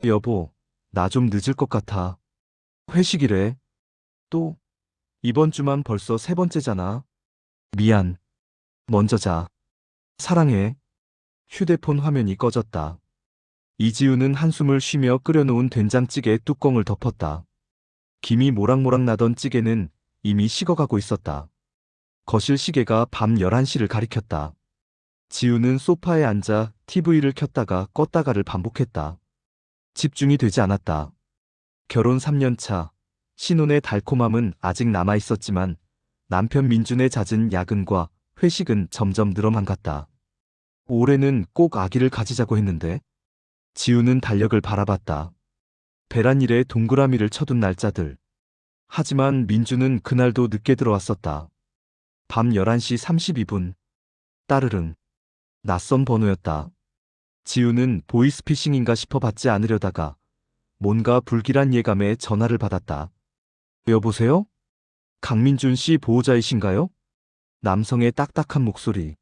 여보, 나 좀 늦을 것 같아. 회식이래. 또, 이번 주만 벌써 세 번째잖아. 미안. 먼저 자. 사랑해. 휴대폰 화면이 꺼졌다. 이지우는 한숨을 쉬며 끓여놓은 된장찌개 뚜껑을 덮었다. 김이 모락모락 나던 찌개는 이미 식어가고 있었다. 거실 시계가 밤 11시를 가리켰다. 지우는 소파에 앉아 TV를 켰다가 껐다가를 반복했다. 집중이 되지 않았다. 결혼 3년 차, 신혼의 달콤함은 아직 남아 있었지만 남편 민준의 잦은 야근과 회식은 점점 늘어만 갔다. 올해는 꼭 아기를 가지자고 했는데 지우는 달력을 바라봤다. 베란일에 동그라미를 쳐둔 날짜들. 하지만 민주는 그날도 늦게 들어왔었다. 밤 11시 32분. 따르릉. 낯선 번호였다. 지우는 보이스피싱인가 싶어 받지 않으려다가 뭔가 불길한 예감에 전화를 받았다. 여보세요? 강민준 씨 보호자이신가요? 남성의 딱딱한 목소리.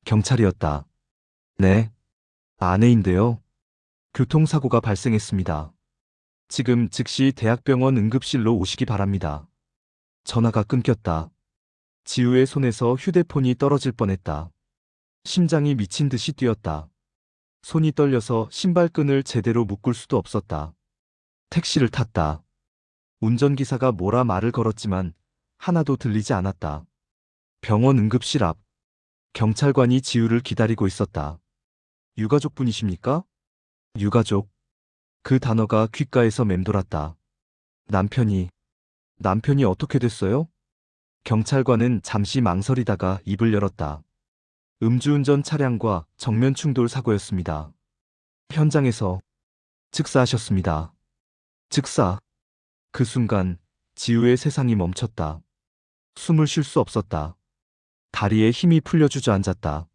경찰이었다. 네. 아내인데요. 교통사고가 발생했습니다. 지금 즉시 대학병원 응급실로 오시기 바랍니다. 전화가 끊겼다. 지우의 손에서 휴대폰이 떨어질 뻔했다. 심장이 미친 듯이 뛰었다. 손이 떨려서 신발끈을 제대로 묶을 수도 없었다. 택시를 탔다. 운전기사가 뭐라 말을 걸었지만 하나도 들리지 않았다. 병원 응급실 앞. 경찰관이 지우를 기다리고 있었다. 유가족분이십니까? 유가족. 그 단어가 귓가에서 맴돌았다. 남편이. 남편이 어떻게 됐어요? 경찰관은 잠시 망설이다가 입을 열었다. 음주운전 차량과 정면 충돌 사고였습니다. 현장에서 즉사하셨습니다. 즉사. 그 순간 지우의 세상이 멈췄다. 숨을 쉴 수 없었다. 다리에 힘이 풀려 주저앉았다.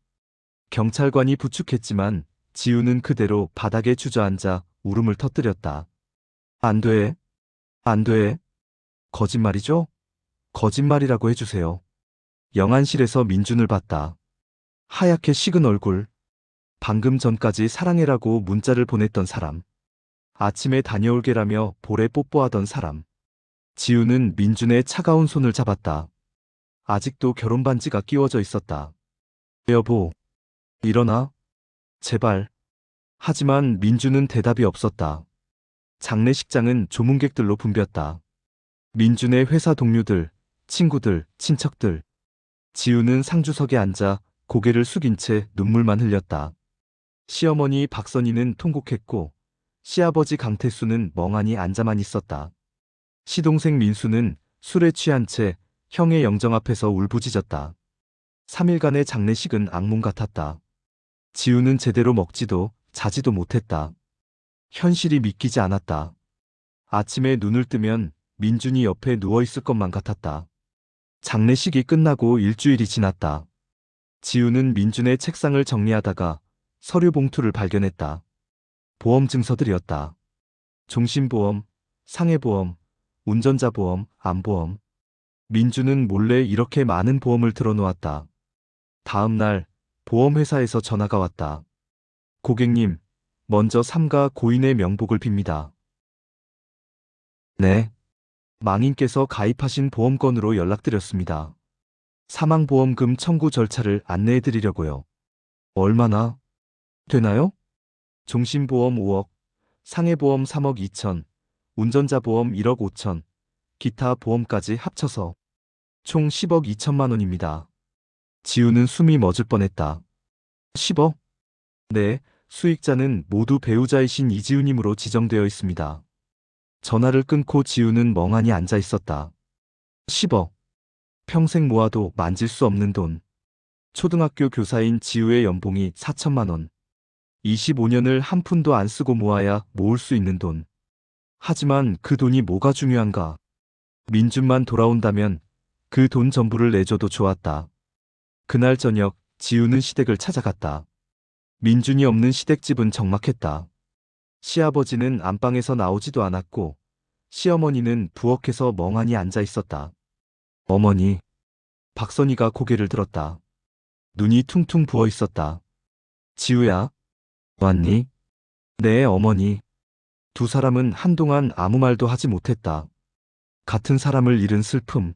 경찰관이 부축했지만 지우는 그대로 바닥에 주저앉아 울음을 터뜨렸다. 안 돼. 안 돼. 거짓말이죠? 거짓말이라고 해주세요. 영안실에서 민준을 봤다. 하얗게 식은 얼굴. 방금 전까지 사랑해라고 문자를 보냈던 사람. 아침에 다녀올게라며 볼에 뽀뽀하던 사람. 지우는 민준의 차가운 손을 잡았다. 아직도 결혼 반지가 끼워져 있었다. 여보, 일어나. 제발. 하지만 민준은 대답이 없었다. 장례식장은 조문객들로 붐볐다. 민준의 회사 동료들, 친구들, 친척들. 지우는 상주석에 앉아 고개를 숙인 채 눈물만 흘렸다. 시어머니 박선희는 통곡했고 시아버지 강태수는 멍하니 앉아만 있었다. 시동생 민수는 술에 취한 채 형의 영정 앞에서 울부짖었다. 3일간의 장례식은 악몽 같았다. 지우는 제대로 먹지도 자지도 못했다. 현실이 믿기지 않았다. 아침에 눈을 뜨면 민준이 옆에 누워있을 것만 같았다. 장례식이 끝나고 일주일이 지났다. 지우는 민준의 책상을 정리하다가 서류 봉투를 발견했다. 보험 증서들이었다. 종신보험, 상해보험, 운전자보험, 암보험. 민준은 몰래 이렇게 많은 보험을 들어놓았다. 다음 날 보험회사에서 전화가 왔다. 고객님, 먼저 삼가 고인의 명복을 빕니다. 네. 망인께서 가입하신 보험건으로 연락드렸습니다. 사망보험금 청구 절차를 안내해드리려고요. 얼마나 되나요? 종신보험 5억, 상해보험 3억 2천, 운전자보험 1억 5천, 기타 보험까지 합쳐서 총 10억 2천만 원입니다. 지우는 숨이 멎을 뻔했다. 10억? 네, 수익자는 모두 배우자이신 이지우님으로 지정되어 있습니다. 전화를 끊고 지우는 멍하니 앉아 있었다. 10억. 평생 모아도 만질 수 없는 돈. 초등학교 교사인 지우의 연봉이 4천만 원. 25년을 한 푼도 안 쓰고 모아야 모을 수 있는 돈. 하지만 그 돈이 뭐가 중요한가? 민준만 돌아온다면 그 돈 전부를 내줘도 좋았다. 그날 저녁 지우는 시댁을 찾아갔다. 민준이 없는 시댁집은 적막했다. 시아버지는 안방에서 나오지도 않았고 시어머니는 부엌에서 멍하니 앉아 있었다. 어머니. 박선희가 고개를 들었다. 눈이 퉁퉁 부어 있었다. 지우야. 왔니? 네, 어머니. 두 사람은 한동안 아무 말도 하지 못했다. 같은 사람을 잃은 슬픔,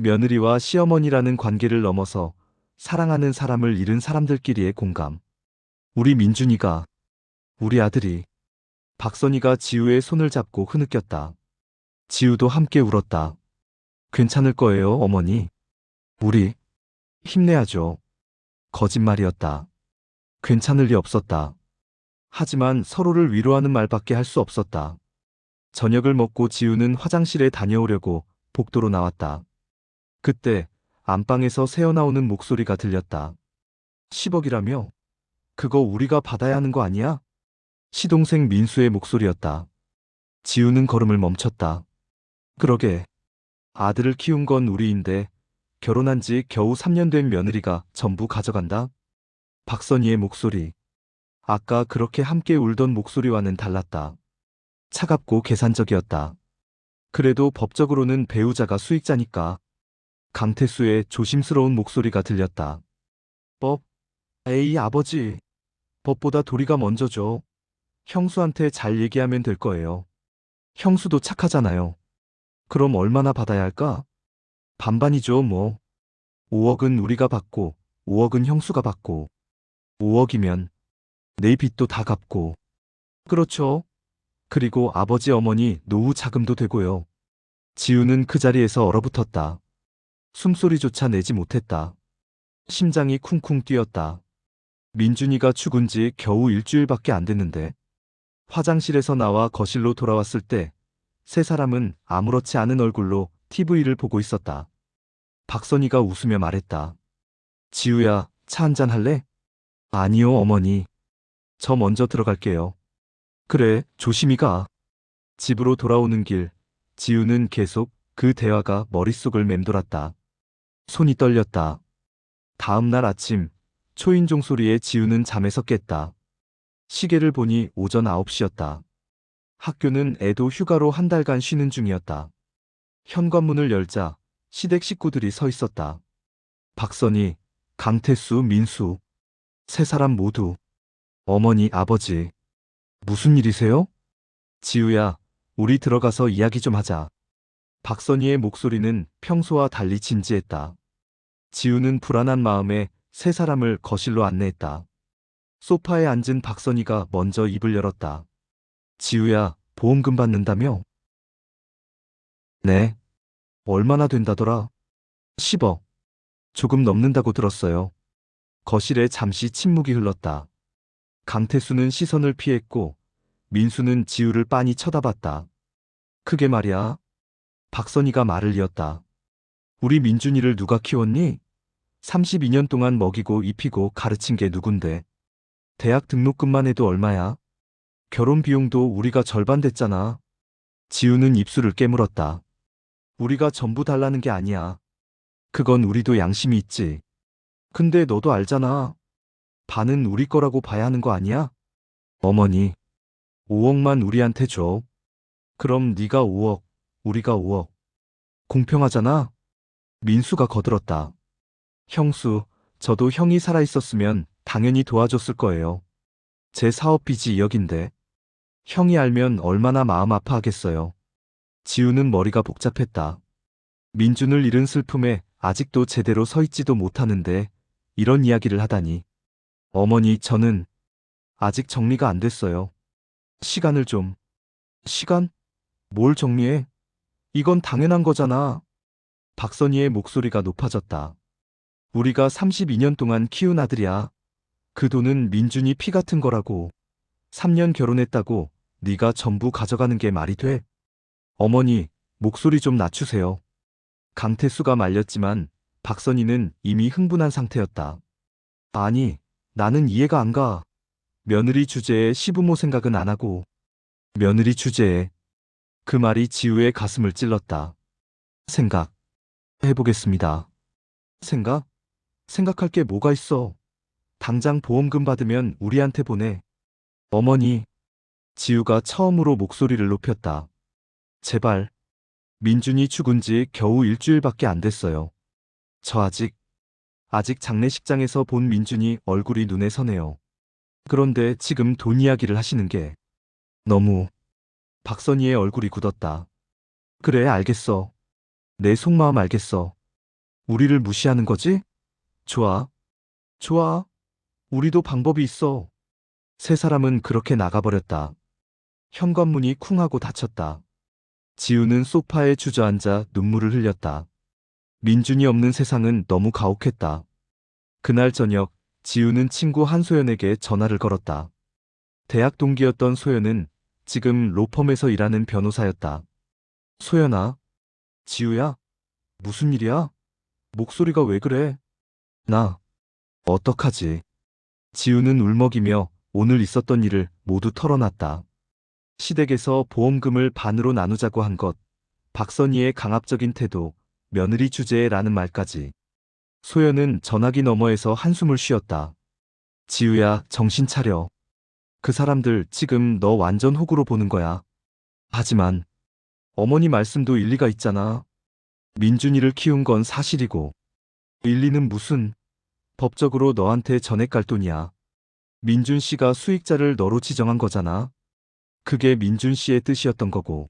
며느리와 시어머니라는 관계를 넘어서 사랑하는 사람을 잃은 사람들끼리의 공감. 우리 민준이가, 우리 아들이. 박선희가 지우의 손을 잡고 흐느꼈다. 지우도 함께 울었다. 괜찮을 거예요, 어머니. 우리 힘내야죠. 거짓말이었다. 괜찮을 리 없었다. 하지만 서로를 위로하는 말밖에 할 수 없었다. 저녁을 먹고 지우는 화장실에 다녀오려고 복도로 나왔다. 그때 안방에서 새어나오는 목소리가 들렸다. 10억이라며? 그거 우리가 받아야 하는 거 아니야? 시동생 민수의 목소리였다. 지우는 걸음을 멈췄다. 그러게. 아들을 키운 건 우리인데 결혼한 지 겨우 3년 된 며느리가 전부 가져간다? 박선희의 목소리. 아까 그렇게 함께 울던 목소리와는 달랐다. 차갑고 계산적이었다. 그래도 법적으로는 배우자가 수익자니까. 강태수의 조심스러운 목소리가 들렸다. 법? 에이, 아버지. 법보다 도리가 먼저죠. 형수한테 잘 얘기하면 될 거예요. 형수도 착하잖아요. 그럼 얼마나 받아야 할까? 반반이죠, 뭐. 5억은 우리가 받고, 5억은 형수가 받고. 5억이면 내 빚도 다 갚고. 그렇죠. 그리고 아버지 어머니 노후 자금도 되고요. 지우는 그 자리에서 얼어붙었다. 숨소리조차 내지 못했다. 심장이 쿵쿵 뛰었다. 민준이가 죽은 지 겨우 일주일밖에 안 됐는데 화장실에서 나와 거실로 돌아왔을 때 세 사람은 아무렇지 않은 얼굴로 TV를 보고 있었다. 박선희가 웃으며 말했다. 지우야, 차 한잔 할래? 아니요, 어머니. 저 먼저 들어갈게요. 그래, 조심히 가. 집으로 돌아오는 길, 지우는 계속 그 대화가 머릿속을 맴돌았다. 손이 떨렸다. 다음 날 아침, 초인종 소리에 지우는 잠에서 깼다. 시계를 보니 오전 9시였다. 학교는 애도 휴가로 한 달간 쉬는 중이었다. 현관문을 열자 시댁 식구들이 서 있었다. 박선희, 강태수, 민수. 세 사람 모두. 어머니, 아버지. 무슨 일이세요? 지우야, 우리 들어가서 이야기 좀 하자. 박선희의 목소리는 평소와 달리 진지했다. 지우는 불안한 마음에 세 사람을 거실로 안내했다. 소파에 앉은 박선희가 먼저 입을 열었다. 지우야, 보험금 받는다며? 네. 얼마나 된다더라? 10억. 조금 넘는다고 들었어요. 거실에 잠시 침묵이 흘렀다. 강태수는 시선을 피했고 민수는 지우를 빤히 쳐다봤다. 그게 말이야. 박선희가 말을 이었다. 우리 민준이를 누가 키웠니? 32년 동안 먹이고 입히고 가르친 게 누군데. 대학 등록금만 해도 얼마야? 결혼 비용도 우리가 절반 됐잖아. 지우는 입술을 깨물었다. 우리가 전부 달라는 게 아니야. 그건 우리도 양심이 있지. 근데 너도 알잖아. 반은 우리 거라고 봐야 하는 거 아니야? 어머니, 5억만 우리한테 줘. 그럼 네가 5억, 우리가 5억. 공평하잖아. 민수가 거들었다. 형수, 저도 형이 살아있었으면 당연히 도와줬을 거예요. 제 사업 빚이 2억인데. 형이 알면 얼마나 마음 아파하겠어요. 지우는 머리가 복잡했다. 민준을 잃은 슬픔에 아직도 제대로 서 있지도 못하는데 이런 이야기를 하다니. 어머니, 저는 아직 정리가 안 됐어요. 시간을 좀. 시간? 뭘 정리해? 이건 당연한 거잖아. 박선희의 목소리가 높아졌다. 우리가 32년 동안 키운 아들이야. 그 돈은 민준이 피 같은 거라고. 3년 결혼했다고 네가 전부 가져가는 게 말이 돼? 어머니, 목소리 좀 낮추세요. 강태수가 말렸지만 박선희는 이미 흥분한 상태였다. 아니, 나는 이해가 안 가. 며느리 주제에 시부모 생각은 안 하고. 며느리 주제에. 그 말이 지우의 가슴을 찔렀다. 생각. 해보겠습니다. 생각? 생각할 게 뭐가 있어. 당장 보험금 받으면 우리한테 보내. 어머니. 지우가 처음으로 목소리를 높였다. 제발. 민준이 죽은 지 겨우 일주일밖에 안 됐어요. 저 아직 장례식장에서 본 민준이 얼굴이 눈에 서네요. 그런데 지금 돈 이야기를 하시는 게 너무 박선희의 얼굴이 굳었다. 그래, 알겠어. 내 속마음 알겠어. 우리를 무시하는 거지? 좋아. 좋아. 우리도 방법이 있어. 세 사람은 그렇게 나가버렸다. 현관문이 쿵 하고 닫혔다. 지우는 소파에 주저앉아 눈물을 흘렸다. 민준이 없는 세상은 너무 가혹했다. 그날 저녁, 지우는 친구 한소연에게 전화를 걸었다. 대학 동기였던 소연은 지금 로펌에서 일하는 변호사였다. 소연아, 지우야, 무슨 일이야? 목소리가 왜 그래? 나, 어떡하지? 지우는 울먹이며 오늘 있었던 일을 모두 털어놨다. 시댁에서 보험금을 반으로 나누자고 한 것, 박선희의 강압적인 태도, 며느리 주제라는 말까지. 소연은 전화기 너머에서 한숨을 쉬었다. 지우야, 정신 차려. 그 사람들 지금 너 완전 호구로 보는 거야. 하지만 어머니 말씀도 일리가 있잖아. 민준이를 키운 건 사실이고 일리는 무슨, 법적으로 너한테 전액 갈 돈이야. 민준 씨가 수익자를 너로 지정한 거잖아. 그게 민준 씨의 뜻이었던 거고.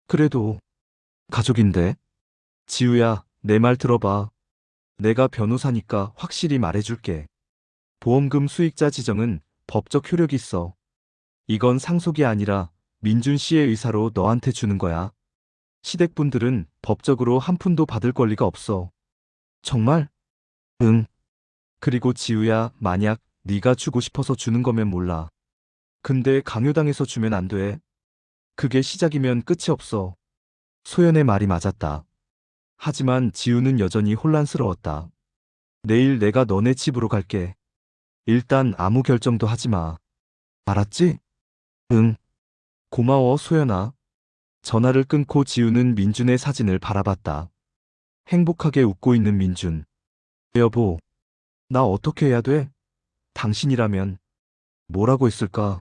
그래도 가족인데. 지우야, 내 말 들어봐. 내가 변호사니까 확실히 말해줄게. 보험금 수익자 지정은 법적 효력이 있어. 이건 상속이 아니라 민준 씨의 의사로 너한테 주는 거야. 시댁분들은 법적으로 한 푼도 받을 권리가 없어. 정말? 응. 그리고 지우야, 만약 네가 주고 싶어서 주는 거면 몰라. 근데 강요당해서 주면 안 돼. 그게 시작이면 끝이 없어. 소연의 말이 맞았다. 하지만 지우는 여전히 혼란스러웠다. 내일 내가 너네 집으로 갈게. 일단 아무 결정도 하지 마. 알았지? 응. 고마워, 소연아. 전화를 끊고 지우는 민준의 사진을 바라봤다. 행복하게 웃고 있는 민준. 여보, 나 어떻게 해야 돼? 당신이라면 뭐라고 했을까?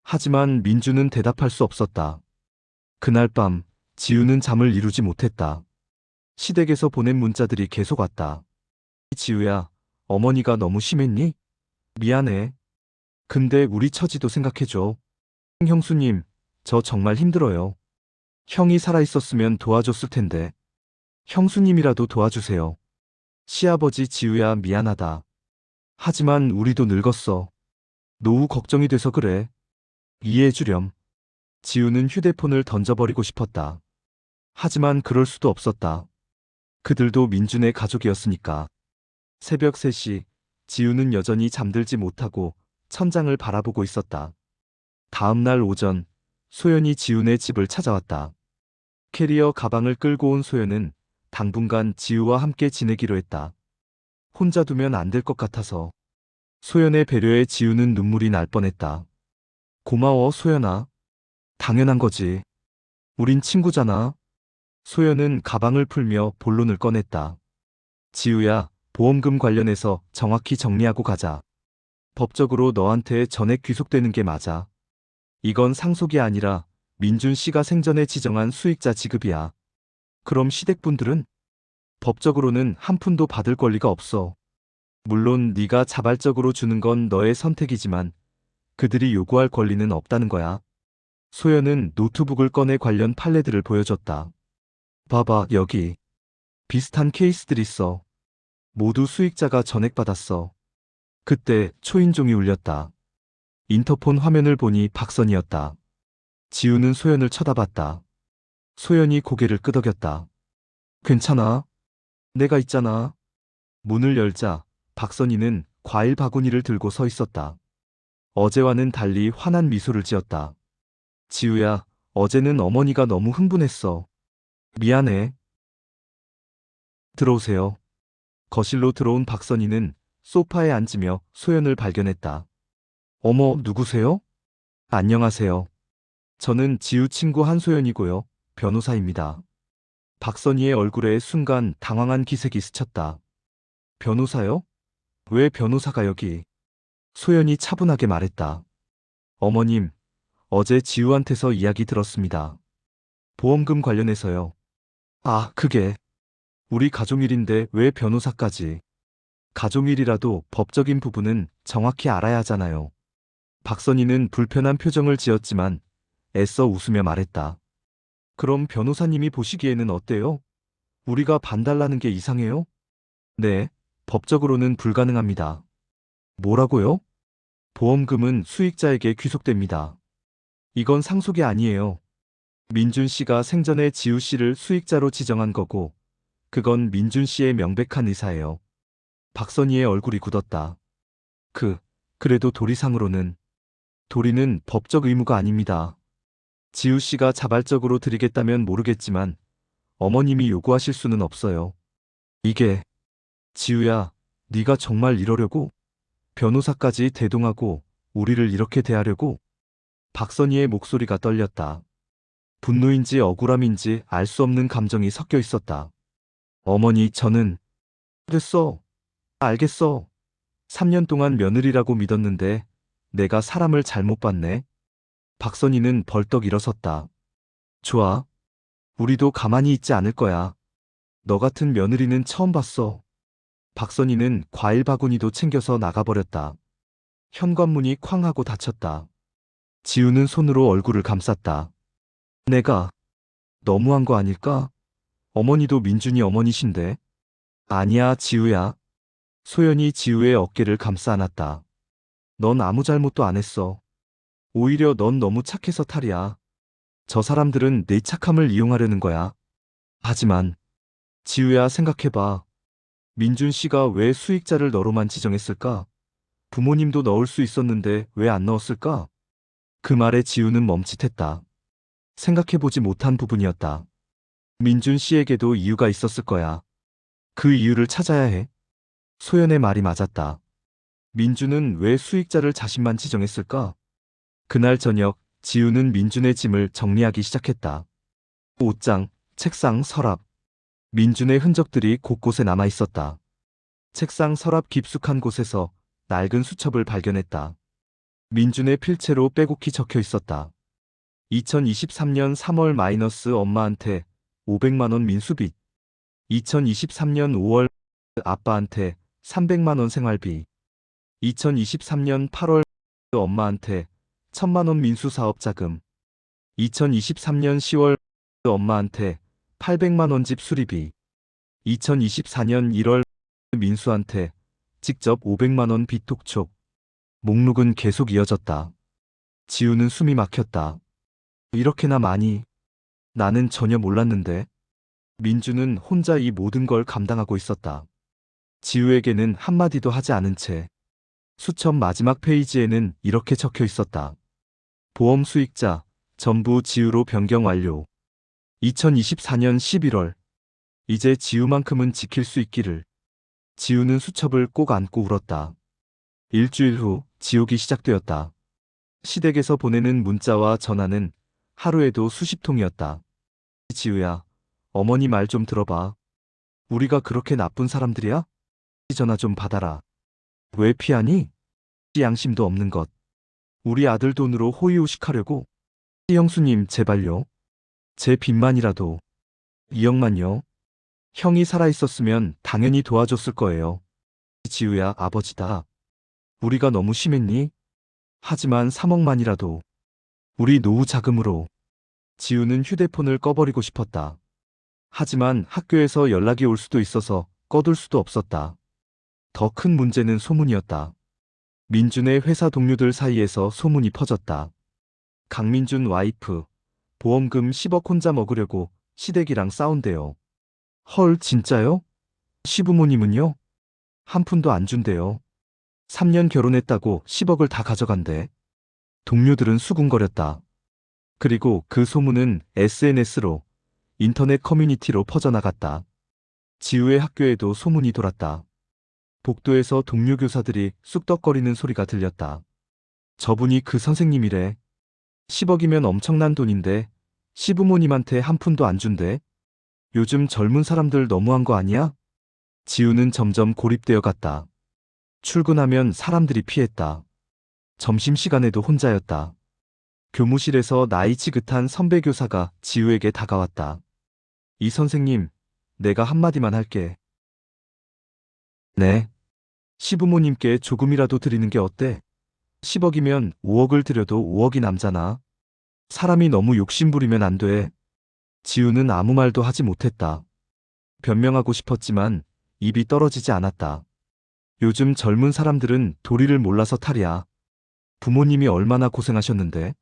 하지만 민준은 대답할 수 없었다. 그날 밤, 지우는 잠을 이루지 못했다. 시댁에서 보낸 문자들이 계속 왔다. 지우야, 어머니가 너무 심했니? 미안해. 근데 우리 처지도 생각해줘. 형수님, 저 정말 힘들어요. 형이 살아있었으면 도와줬을 텐데. 형수님이라도 도와주세요. 시아버지 지우야, 미안하다. 하지만 우리도 늙었어. 노후 걱정이 돼서 그래. 이해해주렴. 지우는 휴대폰을 던져버리고 싶었다. 하지만 그럴 수도 없었다. 그들도 민준의 가족이었으니까. 새벽 3시, 지우는 여전히 잠들지 못하고 천장을 바라보고 있었다. 다음 날 오전, 소연이 지훈의 집을 찾아왔다. 캐리어 가방을 끌고 온 소연은 당분간 지우와 함께 지내기로 했다. 혼자 두면 안 될 것 같아서. 소연의 배려에 지우는 눈물이 날 뻔했다. 고마워, 소연아. 당연한 거지. 우린 친구잖아. 소연은 가방을 풀며 본론을 꺼냈다. 지우야, 보험금 관련해서 정확히 정리하고 가자. 법적으로 너한테 전액 귀속되는 게 맞아. 이건 상속이 아니라 민준 씨가 생전에 지정한 수익자 지급이야. 그럼 시댁분들은? 법적으로는 한 푼도 받을 권리가 없어. 물론 네가 자발적으로 주는 건 너의 선택이지만 그들이 요구할 권리는 없다는 거야. 소연은 노트북을 꺼내 관련 판례들을 보여줬다. 봐봐, 여기. 비슷한 케이스들 있어. 모두 수익자가 전액받았어. 그때 초인종이 울렸다. 인터폰 화면을 보니 박선이었다. 지우는 소연을 쳐다봤다. 소연이 고개를 끄덕였다. 괜찮아. 내가 있잖아. 문을 열자 박선이는 과일 바구니를 들고 서 있었다. 어제와는 달리 환한 미소를 지었다. 지우야, 어제는 어머니가 너무 흥분했어. 미안해. 들어오세요. 거실로 들어온 박선이는 소파에 앉으며 소연을 발견했다. 어머, 누구세요? 안녕하세요. 저는 지우 친구 한소연이고요. 변호사입니다. 박선희의 얼굴에 순간 당황한 기색이 스쳤다. 변호사요? 왜 변호사가 여기? 소연이 차분하게 말했다. 어머님, 어제 지우한테서 이야기 들었습니다. 보험금 관련해서요. 아, 그게 우리 가족일인데 왜 변호사까지? 가족일이라도 법적인 부분은 정확히 알아야 하잖아요. 박선희는 불편한 표정을 지었지만 애써 웃으며 말했다. 그럼 변호사님이 보시기에는 어때요? 우리가 반달라는 게 이상해요? 네, 법적으로는 불가능합니다. 뭐라고요? 보험금은 수익자에게 귀속됩니다. 이건 상속이 아니에요. 민준 씨가 생전에 지우 씨를 수익자로 지정한 거고, 그건 민준 씨의 명백한 의사예요. 박선희의 얼굴이 굳었다. 그래도 도리상으로는, 도리는 법적 의무가 아닙니다. 지우 씨가 자발적으로 드리겠다면 모르겠지만, 어머님이 요구하실 수는 없어요. 이게, 지우야, 네가 정말 이러려고? 변호사까지 대동하고, 우리를 이렇게 대하려고? 박선희의 목소리가 떨렸다. 분노인지 억울함인지 알 수 없는 감정이 섞여 있었다. 어머니, 저는, 됐어. 알겠어. 3년 동안 며느리라고 믿었는데, 내가 사람을 잘못 봤네. 박선희는 벌떡 일어섰다. 좋아. 우리도 가만히 있지 않을 거야. 너 같은 며느리는 처음 봤어. 박선희는 과일 바구니도 챙겨서 나가버렸다. 현관문이 쾅 하고 닫혔다. 지우는 손으로 얼굴을 감쌌다. 내가 너무한 거 아닐까? 어머니도 민준이 어머니신데. 아니야, 지우야. 소연이 지우의 어깨를 감싸 안았다. 넌 아무 잘못도 안 했어. 오히려 넌 너무 착해서 탈이야. 저 사람들은 내 착함을 이용하려는 거야. 하지만, 지우야, 생각해봐. 민준 씨가 왜 수익자를 너로만 지정했을까? 부모님도 넣을 수 있었는데 왜 안 넣었을까? 그 말에 지우는 멈칫했다. 생각해보지 못한 부분이었다. 민준 씨에게도 이유가 있었을 거야. 그 이유를 찾아야 해. 소연의 말이 맞았다. 민준은 왜 수익자를 자신만 지정했을까? 그날 저녁, 지우는 민준의 짐을 정리하기 시작했다. 옷장, 책상, 서랍. 민준의 흔적들이 곳곳에 남아 있었다. 책상 서랍 깊숙한 곳에서 낡은 수첩을 발견했다. 민준의 필체로 빼곡히 적혀 있었다. 2023년 3월 마이너스 엄마한테 500만 원 민수빚. 2023년 5월 아빠한테 300만 원 생활비. 2023년 8월 엄마한테 1000만 원 민수 사업 자금. 2023년 10월 엄마한테 800만 원 집 수리비. 2024년 1월 민수한테 직접 500만 원 빚톡촉. 목록은 계속 이어졌다. 지우는 숨이 막혔다. 이렇게나 많이. 나는 전혀 몰랐는데. 민주는 혼자 이 모든 걸 감당하고 있었다. 지우에게는 한마디도 하지 않은 채. 수첩 마지막 페이지에는 이렇게 적혀 있었다. 보험 수익자, 전부 지우로 변경 완료. 2024년 11월. 이제 지우만큼은 지킬 수 있기를. 지우는 수첩을 꼭 안고 울었다. 일주일 후 지옥이 시작되었다. 시댁에서 보내는 문자와 전화는 하루에도 수십 통이었다. 지우야, 어머니 말 좀 들어봐. 우리가 그렇게 나쁜 사람들이야? 전화 좀 받아라. 왜 피하니? 양심도 없는 것. 우리 아들 돈으로 호의호식하려고? 형수님, 제발요. 제 빚만이라도. 2억만요. 형이 살아있었으면 당연히 도와줬을 거예요. 지우야, 아버지다. 우리가 너무 심했니? 하지만 3억만이라도. 우리 노후 자금으로. 지우는 휴대폰을 꺼버리고 싶었다. 하지만 학교에서 연락이 올 수도 있어서 꺼둘 수도 없었다. 더 큰 문제는 소문이었다. 민준의 회사 동료들 사이에서 소문이 퍼졌다. 강민준 와이프, 보험금 10억 혼자 먹으려고 시댁이랑 싸운대요. 헐, 진짜요? 시부모님은요? 한 푼도 안 준대요. 3년 결혼했다고 10억을 다 가져간대. 동료들은 수군거렸다. 그리고 그 소문은 SNS로, 인터넷 커뮤니티로 퍼져나갔다. 지우의 학교에도 소문이 돌았다. 복도에서 동료 교사들이 쑥덕거리는 소리가 들렸다. 저분이 그 선생님이래. 10억이면 엄청난 돈인데 시부모님한테 한 푼도 안 준대. 요즘 젊은 사람들 너무한 거 아니야? 지우는 점점 고립되어 갔다. 출근하면 사람들이 피했다. 점심시간에도 혼자였다. 교무실에서 나이 지긋한 선배 교사가 지우에게 다가왔다. 이 선생님, 내가 한마디만 할게. 네. 시부모님께 조금이라도 드리는 게 어때? 10억이면 5억을 드려도 5억이 남잖아. 사람이 너무 욕심부리면 안 돼. 지우는 아무 말도 하지 못했다. 변명하고 싶었지만 입이 떨어지지 않았다. 요즘 젊은 사람들은 도리를 몰라서 탈이야. 부모님이 얼마나 고생하셨는데.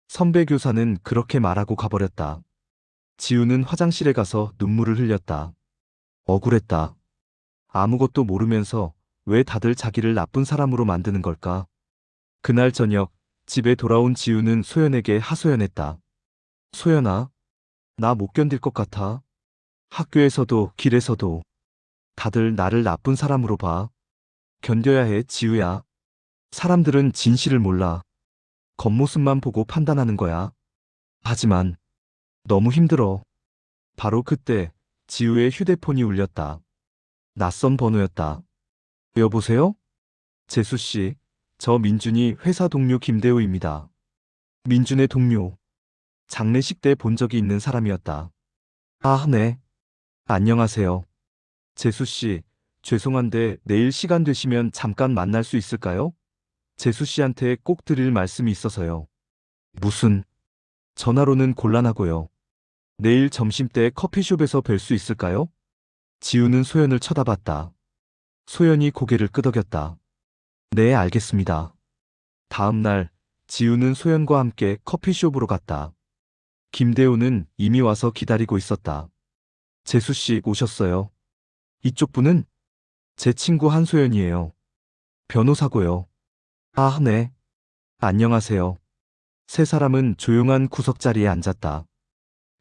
선배 교사는 그렇게 말하고 가버렸다. 지우는 화장실에 가서 눈물을 흘렸다. 억울했다. 아무것도 모르면서 왜 다들 자기를 나쁜 사람으로 만드는 걸까? 그날 저녁 집에 돌아온 지우는 소연에게 하소연했다. 소연아, 나 못 견딜 것 같아. 학교에서도 길에서도 다들 나를 나쁜 사람으로 봐. 견뎌야 해, 지우야. 사람들은 진실을 몰라. 겉모습만 보고 판단하는 거야. 하지만 너무 힘들어. 바로 그때 지우의 휴대폰이 울렸다. 낯선 번호였다. 여보세요? 재수 씨, 저 민준이 회사 동료 김대우입니다. 민준의 동료. 장례식 때 본 적이 있는 사람이었다. 아, 네. 안녕하세요. 재수 씨, 죄송한데 내일 시간 되시면 잠깐 만날 수 있을까요? 재수 씨한테 꼭 드릴 말씀이 있어서요. 무슨, 전화로는 곤란하고요. 내일 점심때 커피숍에서 뵐 수 있을까요? 지우는 소연을 쳐다봤다. 소연이 고개를 끄덕였다. 네, 알겠습니다. 다음 날, 지우는 소연과 함께 커피숍으로 갔다. 김대우는 이미 와서 기다리고 있었다. 재수 씨 오셨어요. 이쪽 분은 제 친구 한소연이에요. 변호사고요. 아, 네. 안녕하세요. 세 사람은 조용한 구석자리에 앉았다.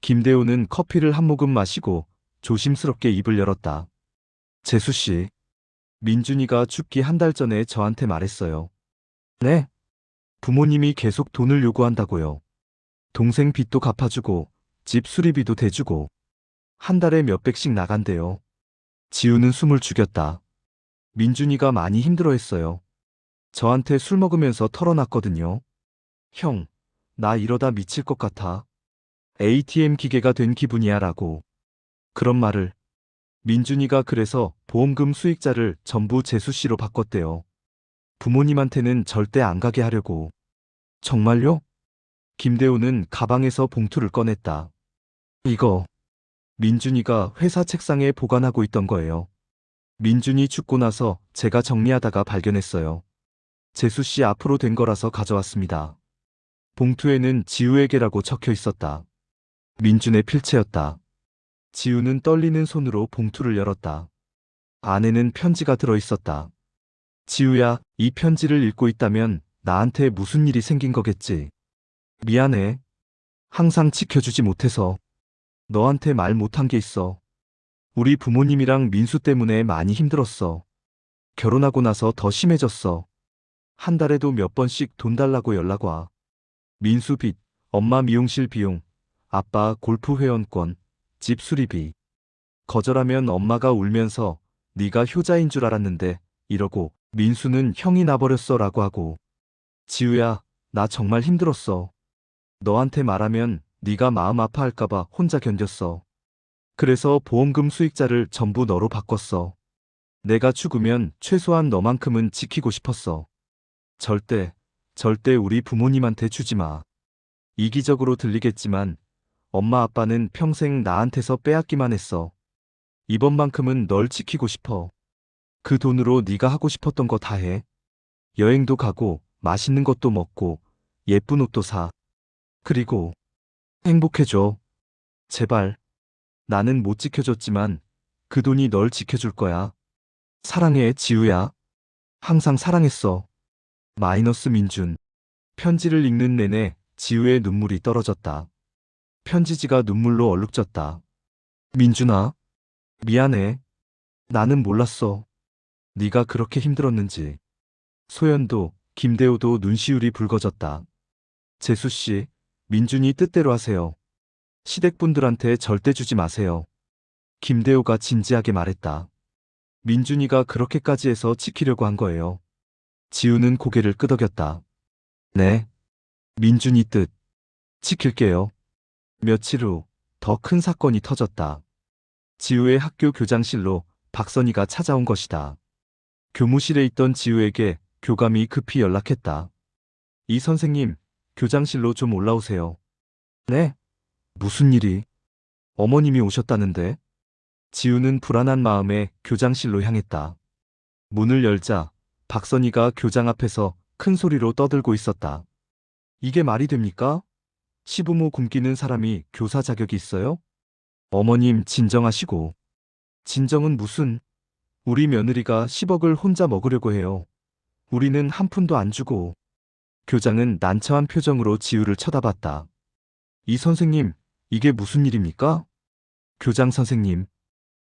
김대우는 커피를 한 모금 마시고 조심스럽게 입을 열었다. 재수 씨, 민준이가 죽기 한 달 전에 저한테 말했어요. 네? 부모님이 계속 돈을 요구한다고요. 동생 빚도 갚아주고 집 수리비도 대주고 한 달에 몇백씩 나간대요. 지우는 숨을 죽였다. 민준이가 많이 힘들어했어요. 저한테 술 먹으면서 털어놨거든요. 형, 나 이러다 미칠 것 같아. ATM 기계가 된 기분이야 라고. 그런 말을. 민준이가 그래서 보험금 수익자를 전부 재수 씨로 바꿨대요. 부모님한테는 절대 안 가게 하려고. 정말요? 김대우는 가방에서 봉투를 꺼냈다. 이거 민준이가 회사 책상에 보관하고 있던 거예요. 민준이 죽고 나서 제가 정리하다가 발견했어요. 재수 씨 앞으로 된 거라서 가져왔습니다. 봉투에는 지우에게라고 적혀 있었다. 민준의 필체였다. 지우는 떨리는 손으로 봉투를 열었다. 안에는 편지가 들어 있었다. 지우야, 이 편지를 읽고 있다면 나한테 무슨 일이 생긴 거겠지. 미안해. 항상 지켜주지 못해서. 너한테 말 못한 게 있어. 우리 부모님이랑 민수 때문에 많이 힘들었어. 결혼하고 나서 더 심해졌어. 한 달에도 몇 번씩 돈 달라고 연락 와. 민수 빚, 엄마 미용실 비용, 아빠 골프 회원권, 집 수리비. 거절하면 엄마가 울면서 네가 효자인 줄 알았는데 이러고 민수는 형이 나버렸어 라고 하고. 지우야, 나 정말 힘들었어. 너한테 말하면 네가 마음 아파할까봐 혼자 견뎠어. 그래서 보험금 수익자를 전부 너로 바꿨어. 내가 죽으면 최소한 너만큼은 지키고 싶었어. 절대 우리 부모님한테 주지 마. 이기적으로 들리겠지만 엄마 아빠는 평생 나한테서 빼앗기만 했어. 이번만큼은 널 지키고 싶어. 그 돈으로 네가 하고 싶었던 거 다 해. 여행도 가고 맛있는 것도 먹고 예쁜 옷도 사. 그리고 행복해져. 제발. 나는 못 지켜줬지만 그 돈이 널 지켜줄 거야. 사랑해, 지우야. 항상 사랑했어. 마이너스 민준. 편지를 읽는 내내 지우의 눈물이 떨어졌다. 편지지가 눈물로 얼룩졌다. 민준아, 미안해. 나는 몰랐어. 네가 그렇게 힘들었는지. 소연도 김대우도 눈시울이 붉어졌다. 재수 씨, 민준이 뜻대로 하세요. 시댁분들한테 절대 주지 마세요. 김대우가 진지하게 말했다. 민준이가 그렇게까지 해서 지키려고 한 거예요. 지우는 고개를 끄덕였다. 네. 민준이 뜻. 지킬게요. 며칠 후 더 큰 사건이 터졌다. 지우의 학교 교장실로 박선희가 찾아온 것이다. 교무실에 있던 지우에게 교감이 급히 연락했다. 이 선생님, 교장실로 좀 올라오세요. 네? 무슨 일이? 어머님이 오셨다는데? 지우는 불안한 마음에 교장실로 향했다. 문을 열자 박선희가 교장 앞에서 큰 소리로 떠들고 있었다. 이게 말이 됩니까? 시부모 굶기는 사람이 교사 자격이 있어요? 어머님 진정하시고. 진정은 무슨? 우리 며느리가 10억을 혼자 먹으려고 해요. 우리는 한 푼도 안 주고. 교장은 난처한 표정으로 지우를 쳐다봤다. 이 선생님, 이게 무슨 일입니까? 교장 선생님,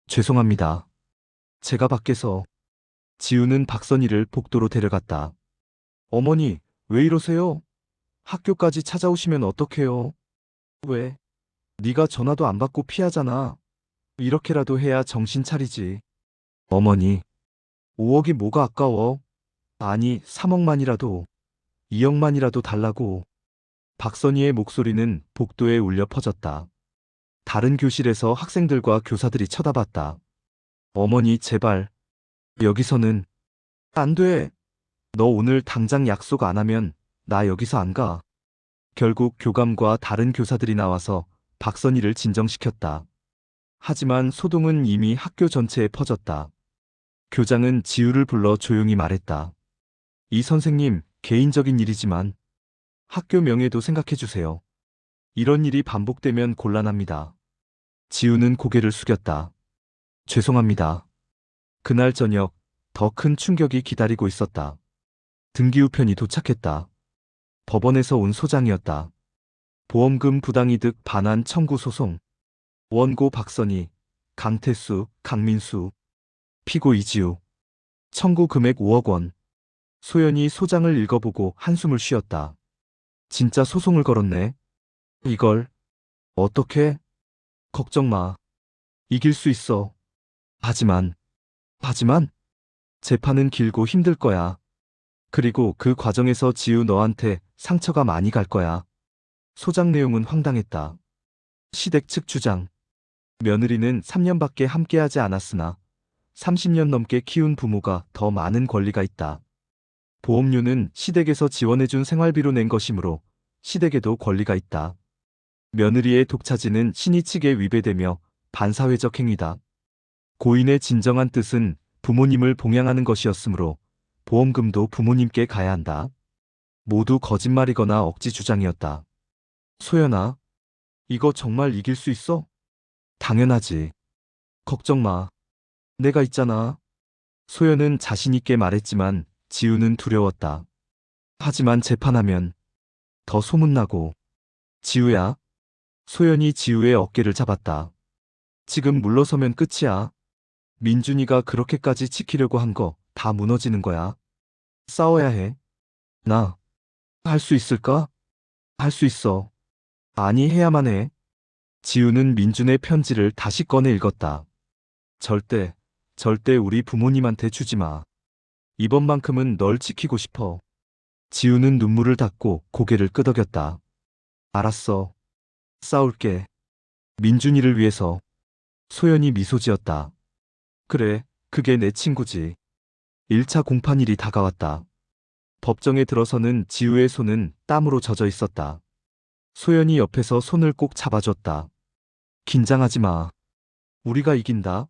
죄송합니다. 제가 밖에서. 지우는 박선희를 복도로 데려갔다. 어머니, 왜 이러세요? 학교까지 찾아오시면 어떡해요? 왜? 네가 전화도 안 받고 피하잖아. 이렇게라도 해야 정신 차리지. 어머니, 5억이 뭐가 아까워? 아니, 3억만이라도, 2억만이라도 달라고. 박선희의 목소리는 복도에 울려 퍼졌다. 다른 교실에서 학생들과 교사들이 쳐다봤다. 어머니, 제발. 여기서는. 안 돼. 너 오늘 당장 약속 안 하면 나 여기서 안 가. 결국 교감과 다른 교사들이 나와서 박선희를 진정시켰다. 하지만 소동은 이미 학교 전체에 퍼졌다. 교장은 지우를 불러 조용히 말했다. 이 선생님, 개인적인 일이지만 학교 명예도 생각해 주세요. 이런 일이 반복되면 곤란합니다. 지우는 고개를 숙였다. 죄송합니다. 그날 저녁 더 큰 충격이 기다리고 있었다. 등기우편이 도착했다. 법원에서 온 소장이었다. 보험금 부당이득 반환 청구 소송. 원고 박선희, 강태수, 강민수, 피고 이지우. 청구 금액 5억 원. 소연이 소장을 읽어보고 한숨을 쉬었다. 진짜 소송을 걸었네. 이걸 어떻게? 걱정 마. 이길 수 있어. 하지만 재판은 길고 힘들 거야. 그리고 그 과정에서 지우 너한테 상처가 많이 갈 거야. 소장 내용은 황당했다. 시댁 측 주장. 며느리는 3년밖에 함께하지 않았으나 30년 넘게 키운 부모가 더 많은 권리가 있다. 보험료는 시댁에서 지원해준 생활비로 낸 것이므로 시댁에도 권리가 있다. 며느리의 독차지는 신의 측에 위배되며 반사회적 행위다. 고인의 진정한 뜻은 부모님을 봉양하는 것이었으므로 보험금도 부모님께 가야 한다. 모두 거짓말이거나 억지 주장이었다. 소연아, 이거 정말 이길 수 있어? 당연하지. 걱정 마. 내가 있잖아. 소연은 자신있게 말했지만 지우는 두려웠다. 하지만 재판하면 더 소문나고. 지우야. 소연이 지우의 어깨를 잡았다. 지금 물러서면 끝이야. 민준이가 그렇게까지 지키려고 한 거 다 무너지는 거야. 싸워야 해. 나 할 수 있을까? 할 수 있어. 아니, 해야만 해. 지우는 민준의 편지를 다시 꺼내 읽었다. 절대 우리 부모님한테 주지 마. 이번만큼은 널 지키고 싶어. 지우는 눈물을 닦고 고개를 끄덕였다. 알았어. 싸울게. 민준이를 위해서. 소연이 미소 지었다. 그래, 그게 내 친구지. 1차 공판일이 다가왔다. 법정에 들어서는 지우의 손은 땀으로 젖어 있었다. 소연이 옆에서 손을 꼭 잡아줬다. 긴장하지 마. 우리가 이긴다.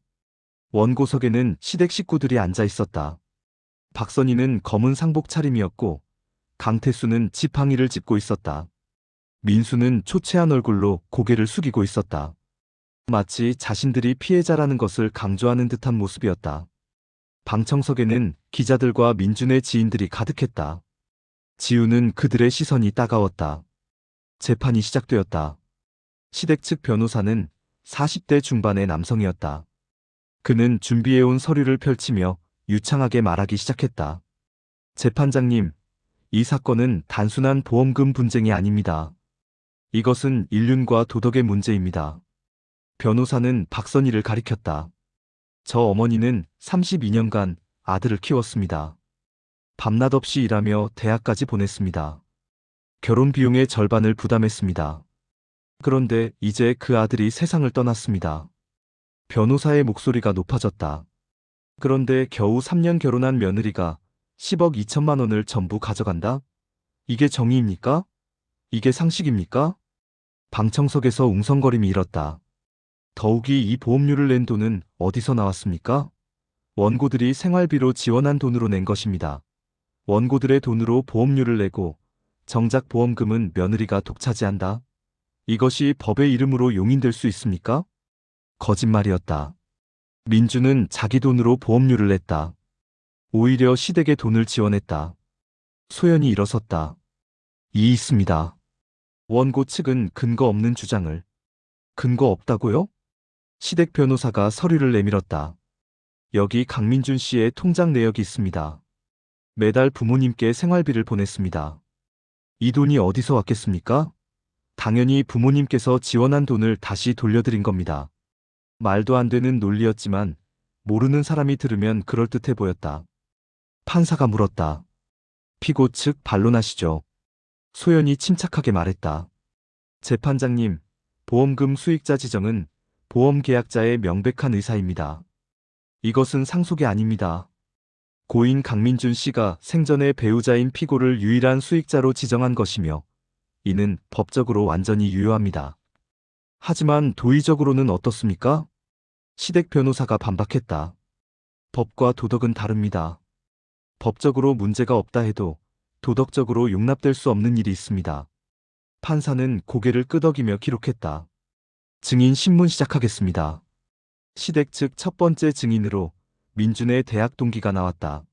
원고석에는 시댁 식구들이 앉아 있었다. 박선희는 검은 상복 차림이었고 강태수는 지팡이를 짚고 있었다. 민수는 초췌한 얼굴로 고개를 숙이고 있었다. 마치 자신들이 피해자라는 것을 강조하는 듯한 모습이었다. 방청석에는 기자들과 민준의 지인들이 가득했다. 지우는 그들의 시선이 따가웠다. 재판이 시작되었다. 시댁 측 변호사는 40대 중반의 남성이었다. 그는 준비해온 서류를 펼치며 유창하게 말하기 시작했다. 재판장님, 이 사건은 단순한 보험금 분쟁이 아닙니다. 이것은 인륜과 도덕의 문제입니다. 변호사는 박선희를 가리켰다. 저 어머니는 32년간 아들을 키웠습니다. 밤낮 없이 일하며 대학까지 보냈습니다. 결혼 비용의 절반을 부담했습니다. 그런데 이제 그 아들이 세상을 떠났습니다. 변호사의 목소리가 높아졌다. 그런데 겨우 3년 결혼한 며느리가 10억 2천만 원을 전부 가져간다? 이게 정의입니까? 이게 상식입니까? 방청석에서 웅성거림이 일었다. 더욱이 이 보험료를 낸 돈은 어디서 나왔습니까? 원고들이 생활비로 지원한 돈으로 낸 것입니다. 원고들의 돈으로 보험료를 내고 정작 보험금은 며느리가 독차지한다. 이것이 법의 이름으로 용인될 수 있습니까? 거짓말이었다. 민주는 자기 돈으로 보험료를 냈다. 오히려 시댁의 돈을 지원했다. 소연이 일어섰다. 있습니다. 원고 측은 근거 없는 주장을. 근거 없다고요? 시댁 변호사가 서류를 내밀었다. 여기 강민준 씨의 통장 내역이 있습니다. 매달 부모님께 생활비를 보냈습니다. 이 돈이 어디서 왔겠습니까? 당연히 부모님께서 지원한 돈을 다시 돌려드린 겁니다. 말도 안 되는 논리였지만 모르는 사람이 들으면 그럴듯해 보였다. 판사가 물었다. 피고 측 반론하시죠. 소연이 침착하게 말했다. 재판장님, 보험금 수익자 지정은 보험계약자의 명백한 의사입니다. 이것은 상속이 아닙니다. 고인 강민준 씨가 생전에 배우자인 피고를 유일한 수익자로 지정한 것이며 이는 법적으로 완전히 유효합니다. 하지만 도의적으로는 어떻습니까? 시댁 변호사가 반박했다. 법과 도덕은 다릅니다. 법적으로 문제가 없다 해도 도덕적으로 용납될 수 없는 일이 있습니다. 판사는 고개를 끄덕이며 기록했다. 증인 신문 시작하겠습니다. 시댁 측 첫 번째 증인으로 민준의 대학 동기가 나왔다.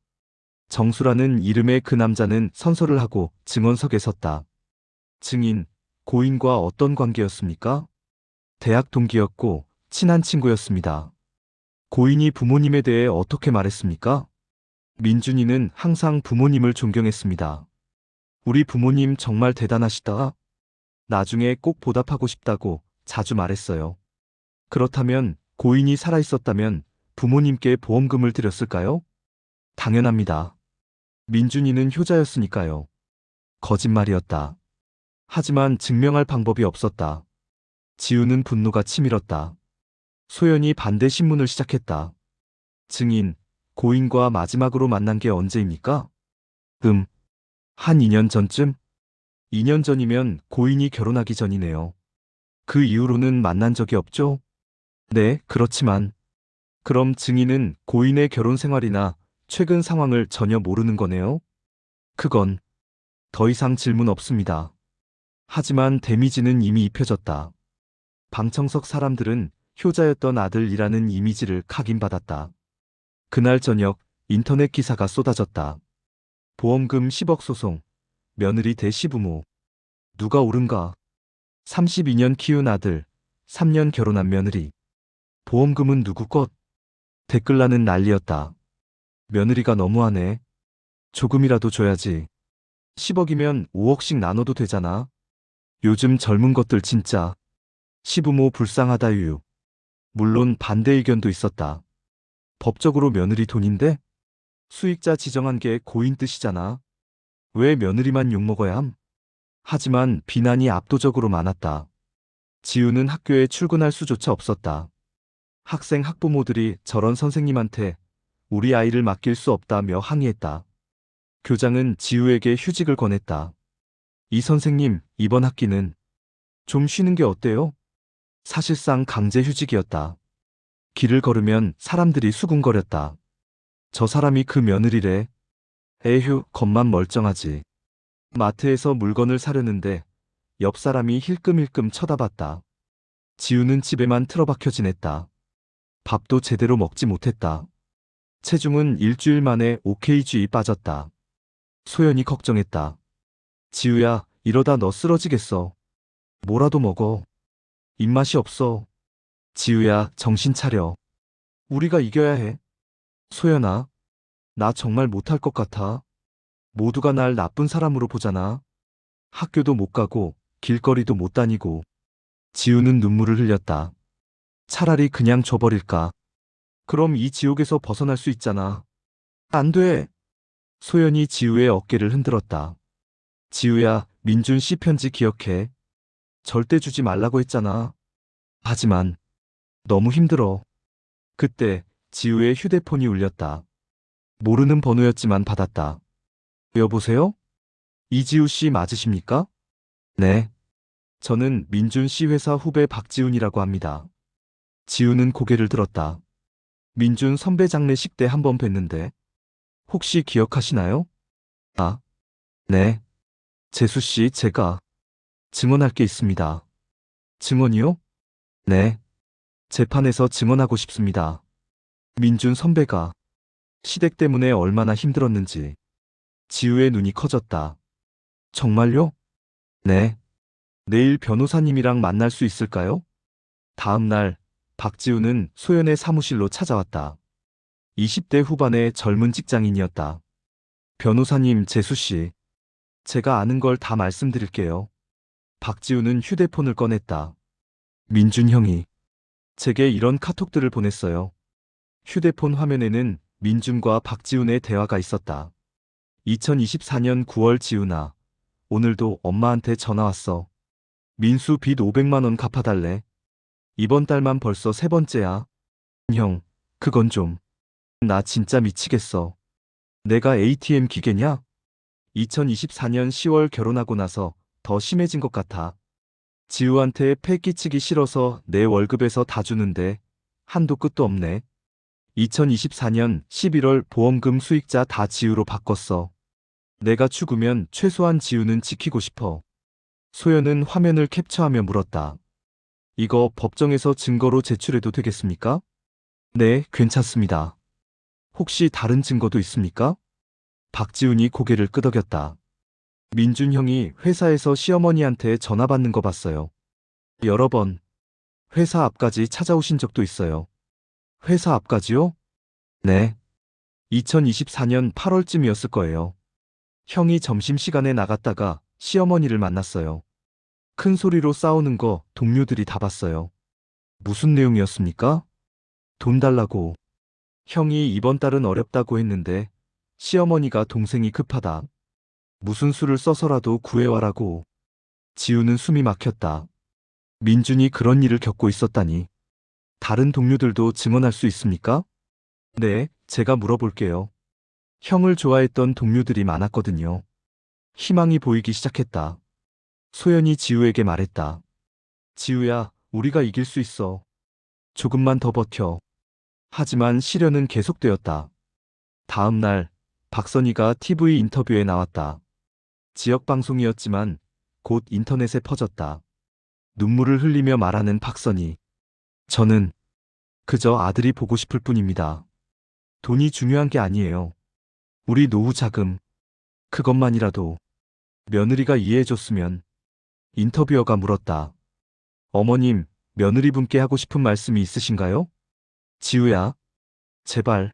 정수라는 이름의 그 남자는 선서를 하고 증언석에 섰다. 증인, 고인과 어떤 관계였습니까? 대학 동기였고 친한 친구였습니다. 고인이 부모님에 대해 어떻게 말했습니까? 민준이는 항상 부모님을 존경했습니다. 우리 부모님 정말 대단하시다. 나중에 꼭 보답하고 싶다고 자주 말했어요. 그렇다면 고인이 살아있었다면 부모님께 보험금을 드렸을까요? 당연합니다. 민준이는 효자였으니까요. 거짓말이었다. 하지만 증명할 방법이 없었다. 지우는 분노가 치밀었다. 소연이 반대 신문을 시작했다. 증인, 고인과 마지막으로 만난 게 언제입니까? 한 2년 전쯤? 2년 전이면 고인이 결혼하기 전이네요. 그 이후로는 만난 적이 없죠? 네, 그렇지만. 그럼 증인은 고인의 결혼 생활이나 최근 상황을 전혀 모르는 거네요? 그건 더 이상 질문 없습니다. 하지만 데미지는 이미 입혀졌다. 방청석 사람들은 효자였던 아들이라는 이미지를 각인받았다. 그날 저녁 인터넷 기사가 쏟아졌다. 보험금 10억 소송, 며느리 대 시부모. 누가 옳은가? 32년 키운 아들, 3년 결혼한 며느리. 보험금은 누구 것? 댓글란은 난리였다. 며느리가 너무하네. 조금이라도 줘야지. 10억이면 5억씩 나눠도 되잖아. 요즘 젊은 것들 진짜. 시부모 불쌍하다 유유. 물론 반대 의견도 있었다. 법적으로 며느리 돈인데? 수익자 지정한 게 고인 뜻이잖아. 왜 며느리만 욕먹어야 함? 하지만 비난이 압도적으로 많았다. 지우는 학교에 출근할 수조차 없었다. 학생 학부모들이 저런 선생님한테 우리 아이를 맡길 수 없다며 항의했다. 교장은 지우에게 휴직을 권했다. 이 선생님, 이번 학기는 좀 쉬는 게 어때요? 사실상 강제 휴직이었다. 길을 걸으면 사람들이 수군거렸다. 저 사람이 그 며느리래. 에휴, 겉만 멀쩡하지. 마트에서 물건을 사려는데 옆 사람이 힐끔힐끔 쳐다봤다. 지우는 집에만 틀어박혀 지냈다. 밥도 제대로 먹지 못했다. 체중은 일주일 만에 OKG에 빠졌다. 소연이 걱정했다. 지우야, 이러다 너 쓰러지겠어. 뭐라도 먹어. 입맛이 없어. 지우야, 정신 차려. 우리가 이겨야 해. 소연아, 나 정말 못할 것 같아. 모두가 날 나쁜 사람으로 보잖아. 학교도 못 가고 길거리도 못 다니고. 지우는 눈물을 흘렸다. 차라리 그냥 줘버릴까. 그럼 이 지옥에서 벗어날 수 있잖아. 안 돼. 소연이 지우의 어깨를 흔들었다. 지우야, 민준 씨 편지 기억해. 절대 주지 말라고 했잖아. 하지만 너무 힘들어. 그때 지우의 휴대폰이 울렸다. 모르는 번호였지만 받았다. 여보세요? 이지우 씨 맞으십니까? 네. 저는 민준 씨 회사 후배 박지훈이라고 합니다. 지훈은 고개를 들었다. 민준 선배 장례식 때 한번 뵀는데 혹시 기억하시나요? 아, 네. 재수 씨, 제가 증언할 게 있습니다. 증언이요? 네. 재판에서 증언하고 싶습니다. 민준 선배가 시댁 때문에 얼마나 힘들었는지. 지우의 눈이 커졌다. 정말요? 네. 내일 변호사님이랑 만날 수 있을까요? 다음 날, 박지우는 소연의 사무실로 찾아왔다. 20대 후반의 젊은 직장인이었다. 변호사님, 재수씨. 제가 아는 걸 다 말씀드릴게요. 박지우는 휴대폰을 꺼냈다. 민준 형이 제게 이런 카톡들을 보냈어요. 휴대폰 화면에는 민준과 박지훈의 대화가 있었다. 2024년 9월 지훈아, 오늘도 엄마한테 전화 왔어. 민수 빚 500만 원 갚아달래. 이번 달만 벌써 세 번째야. 형, 그건 좀. 나 진짜 미치겠어. 내가 ATM 기계냐? 2024년 10월 결혼하고 나서 더 심해진 것 같아. 지우한테 패 끼치기 싫어서 내 월급에서 다 주는데 한도 끝도 없네. 2024년 11월 보험금 수익자 다 지우로 바꿨어. 내가 죽으면 최소한 지우는 지키고 싶어. 소연은 화면을 캡처하며 물었다. 이거 법정에서 증거로 제출해도 되겠습니까? 네, 괜찮습니다. 혹시 다른 증거도 있습니까? 박지훈이 고개를 끄덕였다. 민준 형이 회사에서 시어머니한테 전화 받는 거 봤어요. 여러 번 회사 앞까지 찾아오신 적도 있어요. 회사 앞까지요? 네. 2024년 8월쯤이었을 거예요. 형이 점심시간에 나갔다가 시어머니를 만났어요. 큰 소리로 싸우는 거 동료들이 다 봤어요. 무슨 내용이었습니까? 돈 달라고. 형이 이번 달은 어렵다고 했는데 시어머니가 동생이 급하다. 무슨 수를 써서라도 구해와라고. 지우는 숨이 막혔다. 민준이 그런 일을 겪고 있었다니. 다른 동료들도 증언할 수 있습니까? 네, 제가 물어볼게요. 형을 좋아했던 동료들이 많았거든요. 희망이 보이기 시작했다. 소연이 지우에게 말했다. 지우야, 우리가 이길 수 있어. 조금만 더 버텨. 하지만 시련은 계속되었다. 다음 날, 박선희가 TV 인터뷰에 나왔다. 지역 방송이었지만 곧 인터넷에 퍼졌다. 눈물을 흘리며 말하는 박선희. 저는 그저 아들이 보고 싶을 뿐입니다. 돈이 중요한 게 아니에요. 우리 노후 자금, 그것만이라도 며느리가 이해해줬으면. 인터뷰어가 물었다. 어머님, 며느리분께 하고 싶은 말씀이 있으신가요? 지우야, 제발.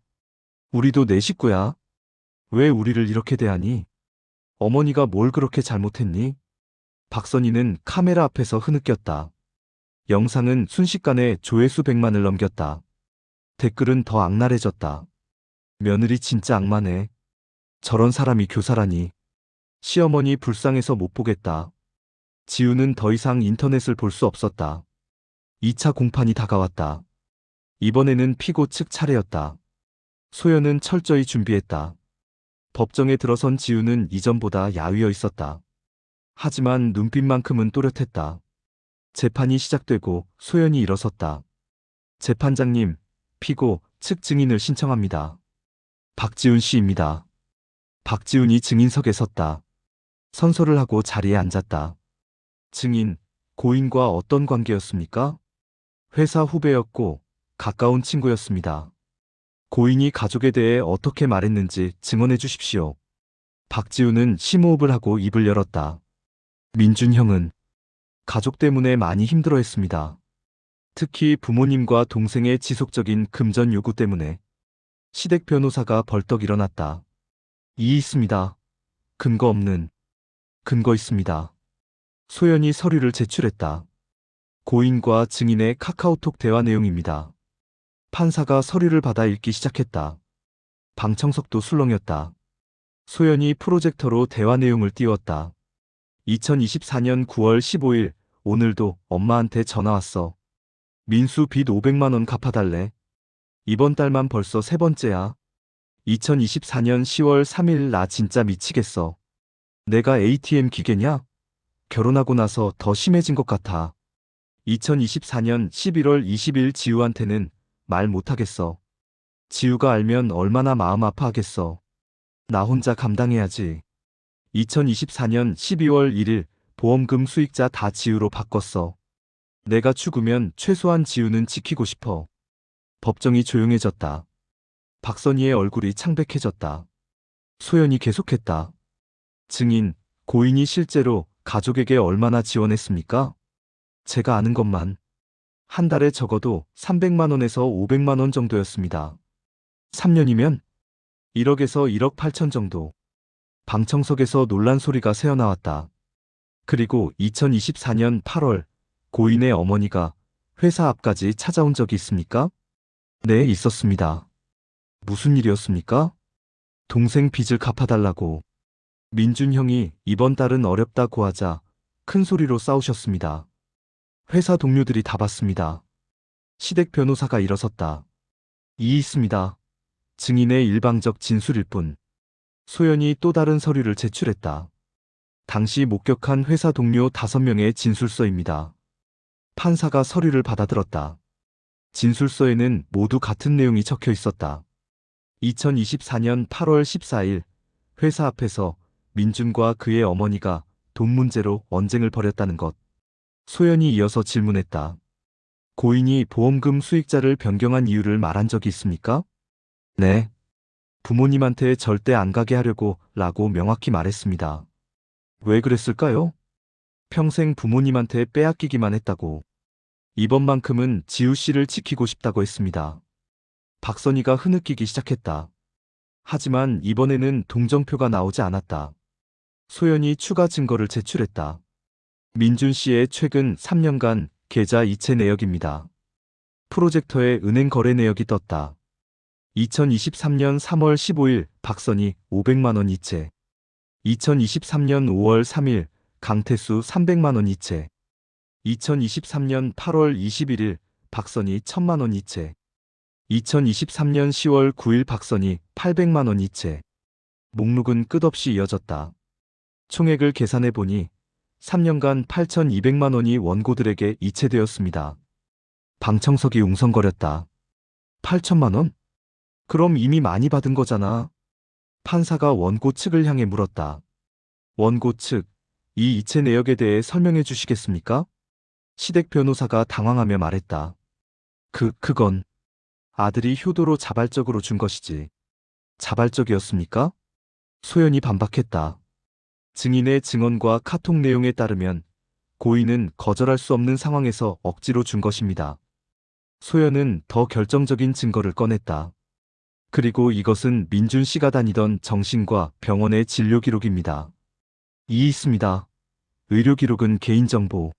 우리도 내 식구야. 왜 우리를 이렇게 대하니? 어머니가 뭘 그렇게 잘못했니? 박선희는 카메라 앞에서 흐느꼈다. 영상은 순식간에 조회수 100만을 넘겼다. 댓글은 더 악랄해졌다. 며느리 진짜 악마네. 저런 사람이 교사라니. 시어머니 불쌍해서 못 보겠다. 지우는 더 이상 인터넷을 볼 수 없었다. 2차 공판이 다가왔다. 이번에는 피고 측 차례였다. 소연은 철저히 준비했다. 법정에 들어선 지우는 이전보다 야위어 있었다. 하지만 눈빛만큼은 또렷했다. 재판이 시작되고 소연이 일어섰다. 재판장님, 피고 측 증인을 신청합니다. 박지훈 씨입니다. 박지훈이 증인석에 섰다. 선서를 하고 자리에 앉았다. 증인, 고인과 어떤 관계였습니까? 회사 후배였고 가까운 친구였습니다. 고인이 가족에 대해 어떻게 말했는지 증언해 주십시오. 박지우는 심호흡을 하고 입을 열었다. 민준 형은 가족 때문에 많이 힘들어했습니다. 특히 부모님과 동생의 지속적인 금전 요구 때문에. 시댁 변호사가 벌떡 일어났다. 이 있습니다. 근거 없는. 근거 있습니다. 소연이 서류를 제출했다. 고인과 증인의 카카오톡 대화 내용입니다. 판사가 서류를 받아 읽기 시작했다. 방청석도 술렁였다. 소연이 프로젝터로 대화 내용을 띄웠다. 2024년 9월 15일, 오늘도 엄마한테 전화 왔어. 민수 빚 500만 원 갚아달래. 이번 달만 벌써 세 번째야. 2024년 10월 3일 나 진짜 미치겠어. 내가 ATM 기계냐? 결혼하고 나서 더 심해진 것 같아. 2024년 11월 20일 지우한테는 말 못하겠어. 지우가 알면 얼마나 마음 아파하겠어. 나 혼자 감당해야지. 2024년 12월 1일 보험금 수익자 다 지우로 바꿨어. 내가 죽으면 최소한 지우는 지키고 싶어. 법정이 조용해졌다. 박선희의 얼굴이 창백해졌다. 소연이 계속했다. 증인, 고인이 실제로 가족에게 얼마나 지원했습니까? 제가 아는 것만 한 달에 적어도 300만 원에서 500만 원 정도였습니다. 3년이면 1억에서 1억 8천 정도. 방청석에서 놀란 소리가 새어나왔다. 그리고 2024년 8월 고인의 어머니가 회사 앞까지 찾아온 적이 있습니까? 네, 있었습니다. 무슨 일이었습니까? 동생 빚을 갚아달라고. 민준 형이 이번 달은 어렵다고 하자 큰 소리로 싸우셨습니다. 회사 동료들이 다 봤습니다. 시댁 변호사가 일어섰다. 이 있습니다. 증인의 일방적 진술일 뿐. 소연이 또 다른 서류를 제출했다. 당시 목격한 회사 동료 5명의 진술서입니다. 판사가 서류를 받아들었다. 진술서에는 모두 같은 내용이 적혀 있었다. 2024년 8월 14일 회사 앞에서 민준과 그의 어머니가 돈 문제로 언쟁을 벌였다는 것. 소연이 이어서 질문했다. 고인이 보험금 수익자를 변경한 이유를 말한 적이 있습니까? 네. 부모님한테 절대 안 가게 하려고 라고 명확히 말했습니다. 왜 그랬을까요? 평생 부모님한테 빼앗기기만 했다고. 이번만큼은 지우 씨를 지키고 싶다고 했습니다. 박선희가 흐느끼기 시작했다. 하지만 이번에는 동정표가 나오지 않았다. 소연이 추가 증거를 제출했다. 민준 씨의 최근 3년간 계좌 이체 내역입니다. 프로젝터에 은행 거래 내역이 떴다. 2023년 3월 15일 박선희 500만 원 이체. 2023년 5월 3일 강태수 300만 원 이체. 2023년 8월 21일 박선희 1000만 원 이체. 2023년 10월 9일 박선희 800만 원 이체. 목록은 끝없이 이어졌다. 총액을 계산해 보니 3년간 8,200만 원이 원고들에게 이체되었습니다. 방청석이 웅성거렸다. 8천만 원? 그럼 이미 많이 받은 거잖아. 판사가 원고 측을 향해 물었다. 원고 측, 이 이체 내역에 대해 설명해 주시겠습니까? 시댁 변호사가 당황하며 말했다. 그건 아들이 효도로 자발적으로 준 것이지. 자발적이었습니까? 소연이 반박했다. 증인의 증언과 카톡 내용에 따르면 고인은 거절할 수 없는 상황에서 억지로 준 것입니다. 소연은 더 결정적인 증거를 꺼냈다. 그리고 이것은 민준 씨가 다니던 정신과 병원의 진료 기록입니다. 이 있습니다. 의료 기록은 개인정보.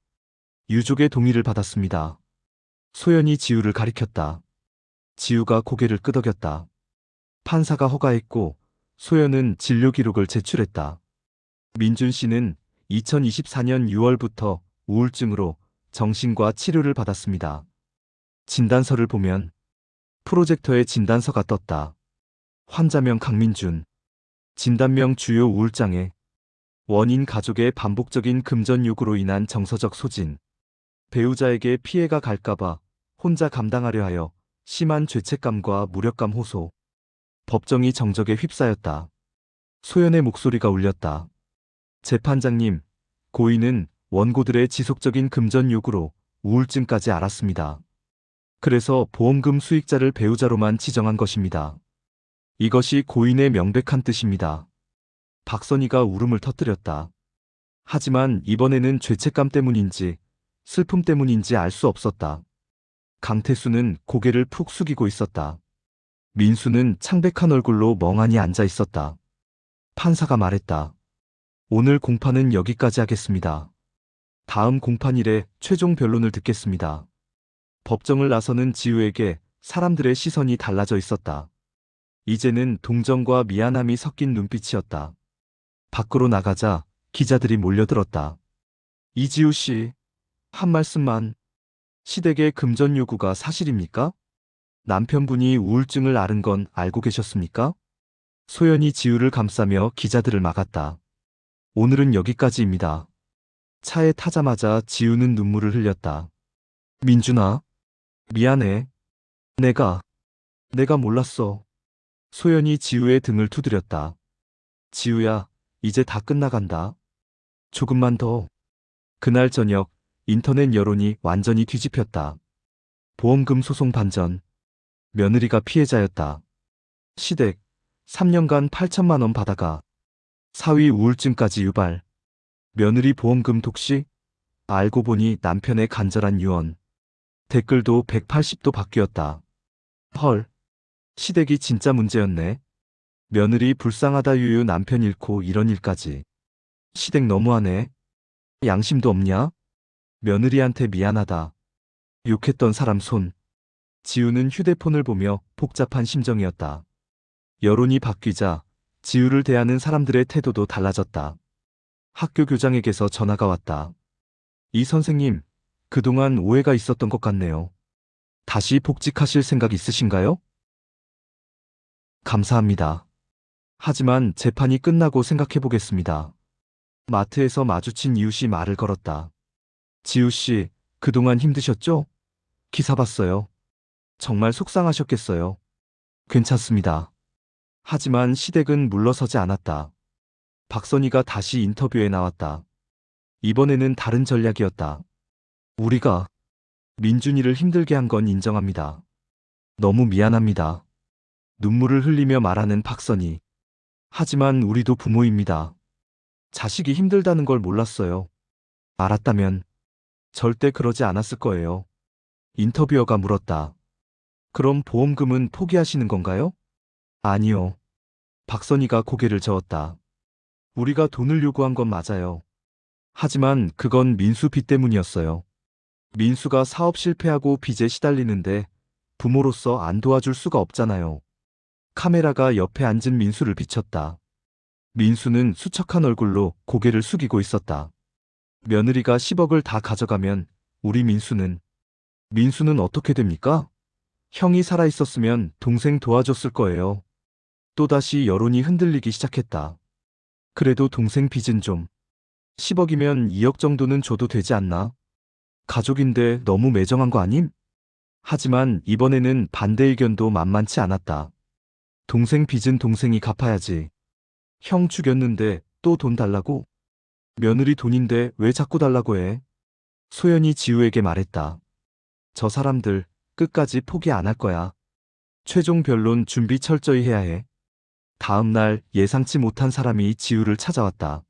유족의 동의를 받았습니다. 소연이 지우를 가리켰다. 지우가 고개를 끄덕였다. 판사가 허가했고 소연은 진료 기록을 제출했다. 민준 씨는 2024년 6월부터 우울증으로 정신과 치료를 받았습니다. 진단서를 보면 프로젝터에 진단서가 떴다. 환자명 강민준. 진단명 주요 우울장애. 원인 가족의 반복적인 금전 요구로 인한 정서적 소진. 배우자에게 피해가 갈까봐 혼자 감당하려 하여 심한 죄책감과 무력감 호소. 법정이 정적에 휩싸였다. 소연의 목소리가 울렸다. 재판장님, 고인은 원고들의 지속적인 금전 요구로 우울증까지 앓았습니다. 그래서 보험금 수익자를 배우자로만 지정한 것입니다. 이것이 고인의 명백한 뜻입니다. 박선희가 울음을 터뜨렸다. 하지만 이번에는 죄책감 때문인지 슬픔 때문인지 알 수 없었다. 강태수는 고개를 푹 숙이고 있었다. 민수는 창백한 얼굴로 멍하니 앉아 있었다. 판사가 말했다. 오늘 공판은 여기까지 하겠습니다. 다음 공판일에 최종 변론을 듣겠습니다. 법정을 나서는 지우에게 사람들의 시선이 달라져 있었다. 이제는 동정과 미안함이 섞인 눈빛이었다. 밖으로 나가자 기자들이 몰려들었다. 이지우 씨, 한 말씀만. 시댁의 금전 요구가 사실입니까? 남편분이 우울증을 앓은 건 알고 계셨습니까? 소연이 지우를 감싸며 기자들을 막았다. 오늘은 여기까지입니다. 차에 타자마자 지우는 눈물을 흘렸다. 민준아, 미안해. 내가, 내가 몰랐어. 소연이 지우의 등을 두드렸다. 지우야, 이제 다 끝나간다. 조금만 더. 그날 저녁, 인터넷 여론이 완전히 뒤집혔다. 보험금 소송 반전. 며느리가 피해자였다. 시댁, 3년간 8천만 원 받아가. 사위 우울증까지 유발. 며느리 보험금 독식? 알고 보니 남편의 간절한 유언. 댓글도 180도 바뀌었다. 헐, 시댁이 진짜 문제였네. 며느리 불쌍하다 유유 남편 잃고 이런 일까지. 시댁 너무하네. 양심도 없냐? 며느리한테 미안하다. 욕했던 사람 손. 지우는 휴대폰을 보며 복잡한 심정이었다. 여론이 바뀌자 지우를 대하는 사람들의 태도도 달라졌다. 학교 교장에게서 전화가 왔다. 이 선생님, 그동안 오해가 있었던 것 같네요. 다시 복직하실 생각 있으신가요? 감사합니다. 하지만 재판이 끝나고 생각해 보겠습니다. 마트에서 마주친 이웃이 말을 걸었다. 지우 씨, 그동안 힘드셨죠? 기사 봤어요. 정말 속상하셨겠어요. 괜찮습니다. 하지만 시댁은 물러서지 않았다. 박선희가 다시 인터뷰에 나왔다. 이번에는 다른 전략이었다. 우리가 민준이를 힘들게 한 건 인정합니다. 너무 미안합니다. 눈물을 흘리며 말하는 박선희. 하지만 우리도 부모입니다. 자식이 힘들다는 걸 몰랐어요. 알았다면 절대 그러지 않았을 거예요. 인터뷰어가 물었다. 그럼 보험금은 포기하시는 건가요? 아니요. 박선희가 고개를 저었다. 우리가 돈을 요구한 건 맞아요. 하지만 그건 민수 빚 때문이었어요. 민수가 사업 실패하고 빚에 시달리는데 부모로서 안 도와줄 수가 없잖아요. 카메라가 옆에 앉은 민수를 비췄다. 민수는 수척한 얼굴로 고개를 숙이고 있었다. 며느리가 10억을 다 가져가면 우리 민수는 어떻게 됩니까? 형이 살아있었으면 동생 도와줬을 거예요. 또다시 여론이 흔들리기 시작했다. 그래도 동생 빚은 좀. 10억이면 2억 정도는 줘도 되지 않나? 가족인데 너무 매정한 거 아님? 하지만 이번에는 반대 의견도 만만치 않았다. 동생 빚은 동생이 갚아야지. 형 죽였는데 또 돈 달라고? 며느리 돈인데 왜 자꾸 달라고 해? 소연이 지우에게 말했다. 저 사람들 끝까지 포기 안 할 거야. 최종 변론 준비 철저히 해야 해. 다음 날 예상치 못한 사람이 지우를 찾아왔다.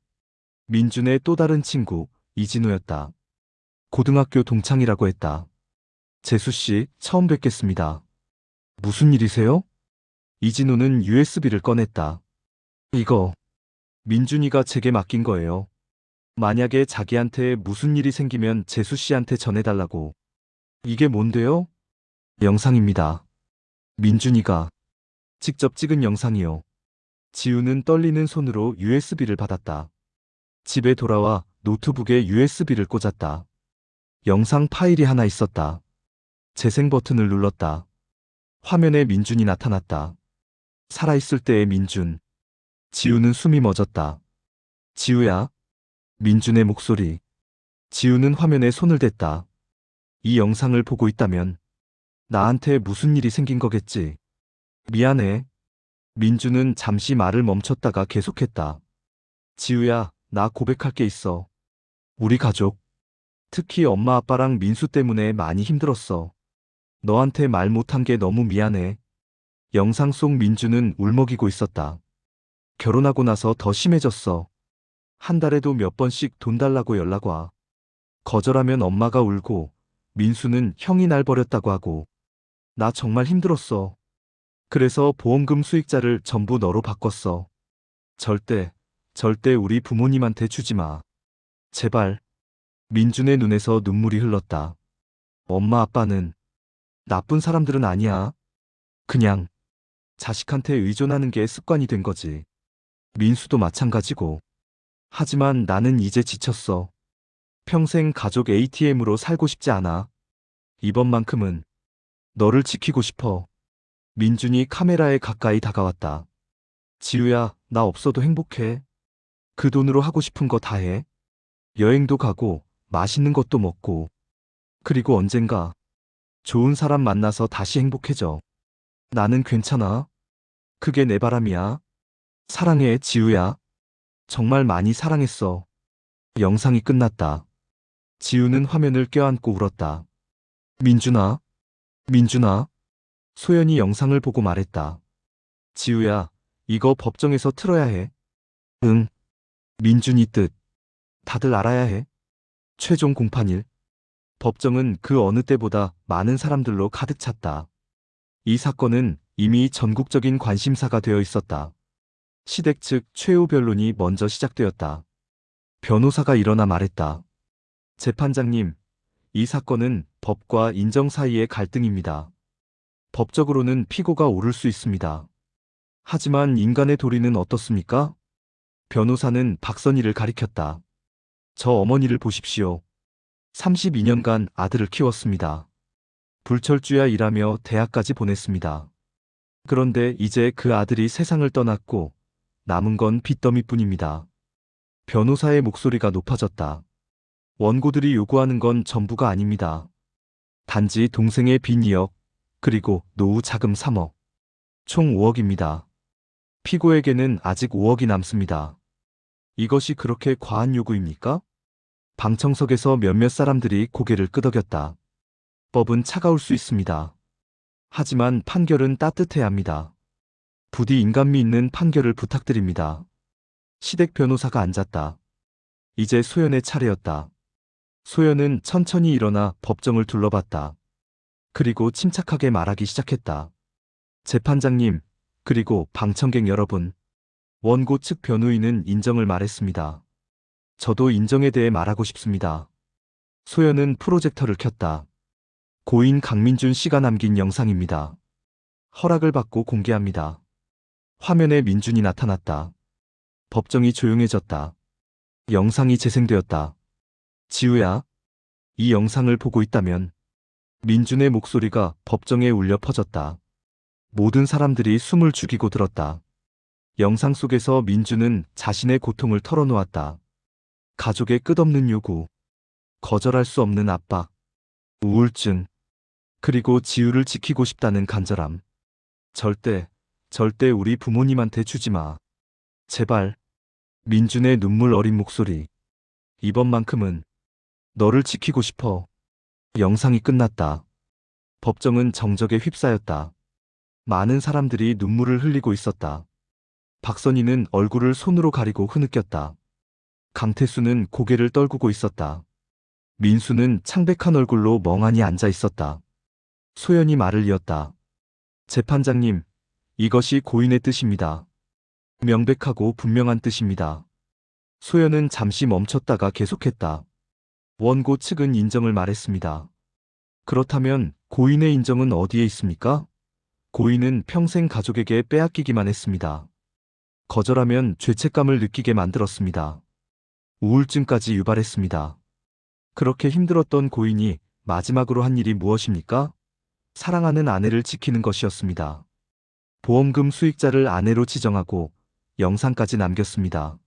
민준의 또 다른 친구 이진우였다. 고등학교 동창이라고 했다. 재수 씨, 처음 뵙겠습니다. 무슨 일이세요? 이진우는 USB를 꺼냈다. 이거 민준이가 제게 맡긴 거예요. 만약에 자기한테 무슨 일이 생기면 재수 씨한테 전해달라고. 이게 뭔데요? 영상입니다. 민준이가 직접 찍은 영상이요. 지우는 떨리는 손으로 USB를 받았다. 집에 돌아와 노트북에 USB를 꽂았다. 영상 파일이 하나 있었다. 재생 버튼을 눌렀다. 화면에 민준이 나타났다. 살아있을 때의 민준. 지우는 숨이 멎었다. 지우야. 민준의 목소리. 지우는 화면에 손을 댔다. 이 영상을 보고 있다면 나한테 무슨 일이 생긴 거겠지. 미안해. 민준은 잠시 말을 멈췄다가 계속했다. 지우야, 나 고백할 게 있어. 우리 가족, 특히 엄마 아빠랑 민수 때문에 많이 힘들었어. 너한테 말 못한 게 너무 미안해. 영상 속 민주는 울먹이고 있었다. 결혼하고 나서 더 심해졌어. 한 달에도 몇 번씩 돈 달라고 연락 와. 거절하면 엄마가 울고, 민수는 형이 날 버렸다고 하고. 나 정말 힘들었어. 그래서 보험금 수익자를 전부 너로 바꿨어. 절대 우리 부모님한테 주지 마. 제발. 민준의 눈에서 눈물이 흘렀다. 엄마 아빠는 나쁜 사람들은 아니야. 그냥 자식한테 의존하는 게 습관이 된 거지. 민수도 마찬가지고. 하지만 나는 이제 지쳤어. 평생 가족 ATM으로 살고 싶지 않아. 이번만큼은 너를 지키고 싶어. 민준이 카메라에 가까이 다가왔다. 지우야, 나 없어도 행복해. 그 돈으로 하고 싶은 거 다 해. 여행도 가고 맛있는 것도 먹고 그리고 언젠가 좋은 사람 만나서 다시 행복해져. 나는 괜찮아. 그게 내 바람이야. 사랑해, 지우야. 정말 많이 사랑했어. 영상이 끝났다. 지우는 화면을 껴안고 울었다. 민준아, 민준아. 소연이 영상을 보고 말했다. 지우야, 이거 법정에서 틀어야 해. 응. 민준이 뜻. 다들 알아야 해. 최종 공판일. 법정은 그 어느 때보다 많은 사람들로 가득 찼다. 이 사건은 이미 전국적인 관심사가 되어 있었다. 시댁 측 최후 변론이 먼저 시작되었다. 변호사가 일어나 말했다. 재판장님, 이 사건은 법과 인정 사이의 갈등입니다. 법적으로는 피고가 오를 수 있습니다. 하지만 인간의 도리는 어떻습니까? 변호사는 박선희를 가리켰다. 저 어머니를 보십시오. 32년간 아들을 키웠습니다. 불철주야 일하며 대학까지 보냈습니다. 그런데 이제 그 아들이 세상을 떠났고 남은 건 빚더미뿐입니다. 변호사의 목소리가 높아졌다. 원고들이 요구하는 건 전부가 아닙니다. 단지 동생의 빚 2억, 그리고 노후 자금 3억. 총 5억입니다. 피고에게는 아직 5억이 남습니다. 이것이 그렇게 과한 요구입니까? 방청석에서 몇몇 사람들이 고개를 끄덕였다. 법은 차가울 수 있습니다. 하지만 판결은 따뜻해야 합니다. 부디 인간미 있는 판결을 부탁드립니다. 시댁 변호사가 앉았다. 이제 소연의 차례였다. 소연은 천천히 일어나 법정을 둘러봤다. 그리고 침착하게 말하기 시작했다. 재판장님, 그리고 방청객 여러분. 원고 측 변호인은 인정을 말했습니다. 저도 인정에 대해 말하고 싶습니다. 소연은 프로젝터를 켰다. 고인 강민준 씨가 남긴 영상입니다. 허락을 받고 공개합니다. 화면에 민준이 나타났다. 법정이 조용해졌다. 영상이 재생되었다. 지우야, 이 영상을 보고 있다면 민준의 목소리가 법정에 울려 퍼졌다. 모든 사람들이 숨을 죽이고 들었다. 영상 속에서 민준은 자신의 고통을 털어놓았다. 가족의 끝없는 요구, 거절할 수 없는 압박, 우울증, 그리고 지우를 지키고 싶다는 간절함. 절대 우리 부모님한테 주지 마. 제발. 민준의 눈물 어린 목소리. 이번만큼은 너를 지키고 싶어. 영상이 끝났다. 법정은 정적에 휩싸였다. 많은 사람들이 눈물을 흘리고 있었다. 박선희는 얼굴을 손으로 가리고 흐느꼈다. 강태수는 고개를 떨구고 있었다. 민수는 창백한 얼굴로 멍하니 앉아 있었다. 소연이 말을 이었다. 재판장님, 이것이 고인의 뜻입니다. 명백하고 분명한 뜻입니다. 소연은 잠시 멈췄다가 계속했다. 원고 측은 인정을 말했습니다. 그렇다면 고인의 인정은 어디에 있습니까? 고인은 평생 가족에게 빼앗기기만 했습니다. 거절하면 죄책감을 느끼게 만들었습니다. 우울증까지 유발했습니다. 그렇게 힘들었던 고인이 마지막으로 한 일이 무엇입니까? 사랑하는 아내를 지키는 것이었습니다. 보험금 수익자를 아내로 지정하고 영상까지 남겼습니다.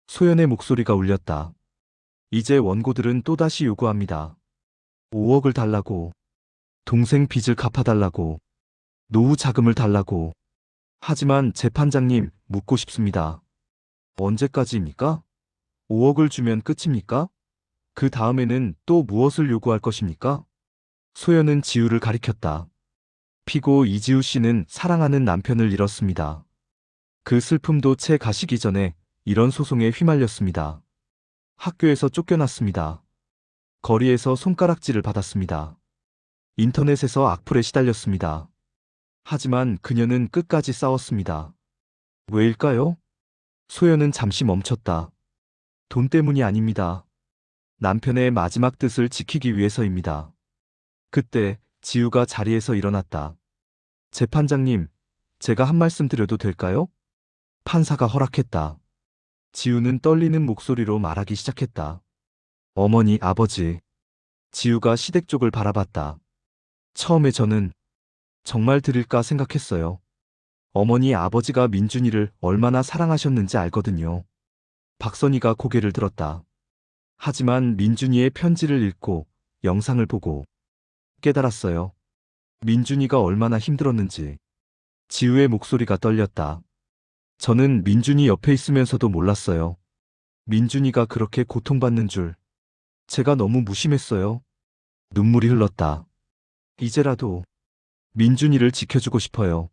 소연의 목소리가 울렸다. 이제 원고들은 또다시 요구합니다. 5억을 달라고. 동생 빚을 갚아달라고. 노후 자금을 달라고. 하지만 재판장님, 묻고 싶습니다. 언제까지입니까? 5억을 주면 끝입니까? 그 다음에는 또 무엇을 요구할 것입니까? 소연은 지우를 가리켰다. 피고 이지우 씨는 사랑하는 남편을 잃었습니다. 그 슬픔도 채 가시기 전에 이런 소송에 휘말렸습니다. 학교에서 쫓겨났습니다. 거리에서 손가락질을 받았습니다. 인터넷에서 악플에 시달렸습니다. 하지만 그녀는 끝까지 싸웠습니다. 왜일까요? 소연은 잠시 멈췄다. 돈 때문이 아닙니다. 남편의 마지막 뜻을 지키기 위해서입니다. 그때 지우가 자리에서 일어났다. 재판장님, 제가 한 말씀 드려도 될까요? 판사가 허락했다. 지우는 떨리는 목소리로 말하기 시작했다. 어머니, 아버지. 지우가 시댁 쪽을 바라봤다. 처음에 저는 정말 드릴까 생각했어요. 어머니, 아버지가 민준이를 얼마나 사랑하셨는지 알거든요. 박선희가 고개를 들었다. 하지만 민준이의 편지를 읽고 영상을 보고 깨달았어요. 민준이가 얼마나 힘들었는지. 지우의 목소리가 떨렸다. 저는 민준이 옆에 있으면서도 몰랐어요. 민준이가 그렇게 고통받는 줄. 제가 너무 무심했어요. 눈물이 흘렀다. 이제라도 민준이를 지켜주고 싶어요.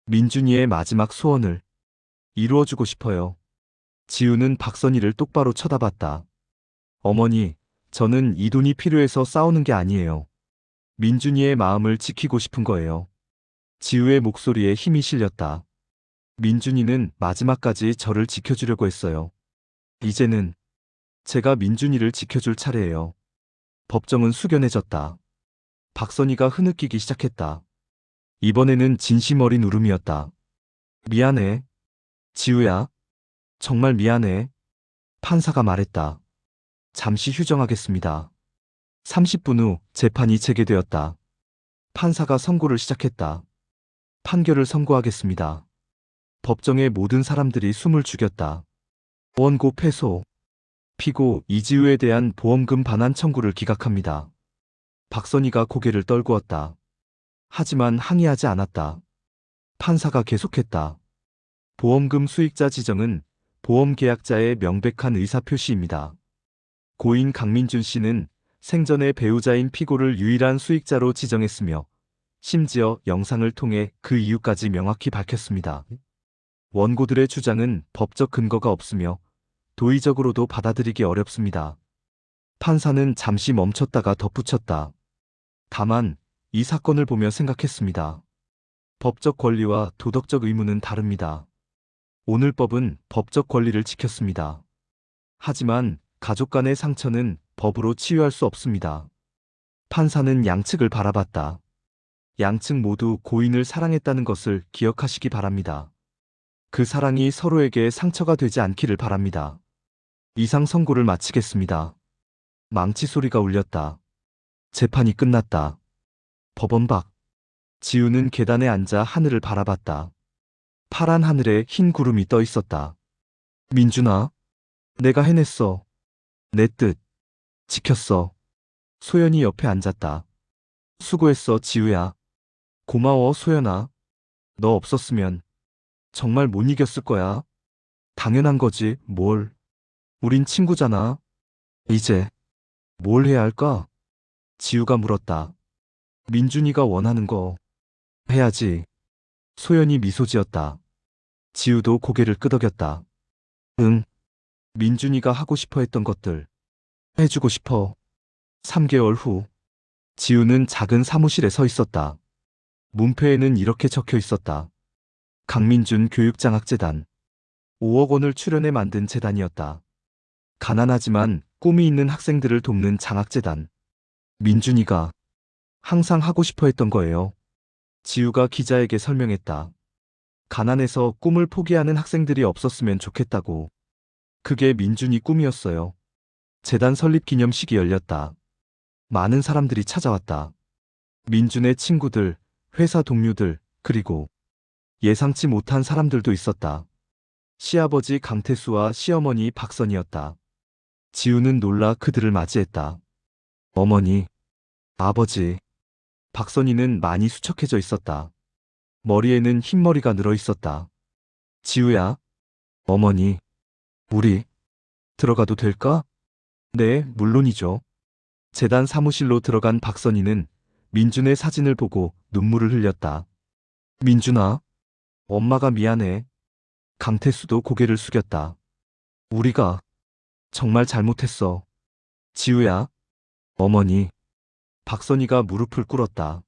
민준이의 마지막 소원을 이루어주고 싶어요. 지우는 박선희를 똑바로 쳐다봤다. 어머니, 저는 이 돈이 필요해서 싸우는 게 아니에요. 민준이의 마음을 지키고 싶은 거예요. 지우의 목소리에 힘이 실렸다. 민준이는 마지막까지 저를 지켜주려고 했어요. 이제는 제가 민준이를 지켜줄 차례예요. 법정은 숙연해졌다. 박선희가 흐느끼기 시작했다. 이번에는 진심 어린 울음이었다. 미안해. 지우야. 정말 미안해. 판사가 말했다. 잠시 휴정하겠습니다. 30분 후 재판이 재개되었다. 판사가 선고를 시작했다. 판결을 선고하겠습니다. 법정의 모든 사람들이 숨을 죽였다. 원고 패소. 피고 이지우에 대한 보험금 반환 청구를 기각합니다. 박선희가 고개를 떨구었다. 하지만 항의하지 않았다. 판사가 계속했다. 보험금 수익자 지정은 보험계약자의 명백한 의사표시입니다. 고인 강민준 씨는 생전의 배우자인 피고를 유일한 수익자로 지정했으며 심지어 영상을 통해 그 이유까지 명확히 밝혔습니다. 원고들의 주장은 법적 근거가 없으며 도의적으로도 받아들이기 어렵습니다. 판사는 잠시 멈췄다가 덧붙였다. 다만 이 사건을 보며 생각했습니다. 법적 권리와 도덕적 의무는 다릅니다. 오늘 법은 법적 권리를 지켰습니다. 하지만 가족 간의 상처는 법으로 치유할 수 없습니다. 판사는 양측을 바라봤다. 양측 모두 고인을 사랑했다는 것을 기억하시기 바랍니다. 그 사랑이 서로에게 상처가 되지 않기를 바랍니다. 이상 선고를 마치겠습니다. 망치 소리가 울렸다. 재판이 끝났다. 법원 밖. 지우는 계단에 앉아 하늘을 바라봤다. 파란 하늘에 흰 구름이 떠 있었다. 민준아, 내가 해냈어. 내 뜻. 지켰어. 소연이 옆에 앉았다. 수고했어, 지우야. 고마워, 소연아. 너 없었으면 정말 못 이겼을 거야. 당연한 거지, 뭘. 우린 친구잖아. 이제 뭘 해야 할까? 지우가 물었다. 민준이가 원하는 거 해야지. 소연이 미소 지었다. 지우도 고개를 끄덕였다. 응. 민준이가 하고 싶어 했던 것들 해주고 싶어. 3개월 후 지우는 작은 사무실에 서 있었다. 문패에는 이렇게 적혀 있었다. 강민준 교육장학재단. 5억 원을 출연해 만든 재단이었다. 가난하지만 꿈이 있는 학생들을 돕는 장학재단. 민준이가 항상 하고 싶어 했던 거예요. 지우가 기자에게 설명했다. 가난해서 꿈을 포기하는 학생들이 없었으면 좋겠다고. 그게 민준이 꿈이었어요. 재단 설립 기념식이 열렸다. 많은 사람들이 찾아왔다. 민준의 친구들, 회사 동료들, 그리고 예상치 못한 사람들도 있었다. 시아버지 강태수와 시어머니 박선이었다. 지우는 놀라 그들을 맞이했다. 어머니, 아버지. 박선이는 많이 수척해져 있었다. 머리에는 흰머리가 늘어 있었다. 지우야, 어머니, 우리 들어가도 될까? 네, 물론이죠. 재단 사무실로 들어간 박선희는 민준의 사진을 보고 눈물을 흘렸다. 민준아, 엄마가 미안해. 강태수도 고개를 숙였다. 우리가 정말 잘못했어. 지우야, 어머니. 박선희가 무릎을 꿇었다.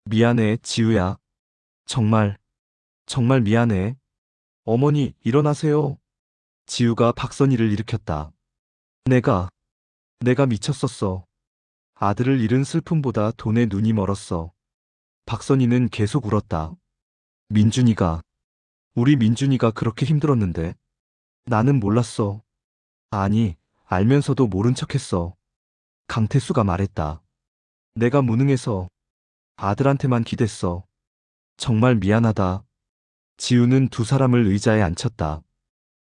미안해, 지우야. 정말 미안해. 어머니, 일어나세요. 지우가 박선희를 일으켰다. 내가 미쳤었어. 아들을 잃은 슬픔보다 돈에 눈이 멀었어. 박선희는 계속 울었다. 민준이가, 우리 민준이가 그렇게 힘들었는데. 나는 몰랐어. 아니, 알면서도 모른 척했어. 강태수가 말했다. 내가 무능해서 아들한테만 기댔어. 정말 미안하다. 지우는 두 사람을 의자에 앉혔다.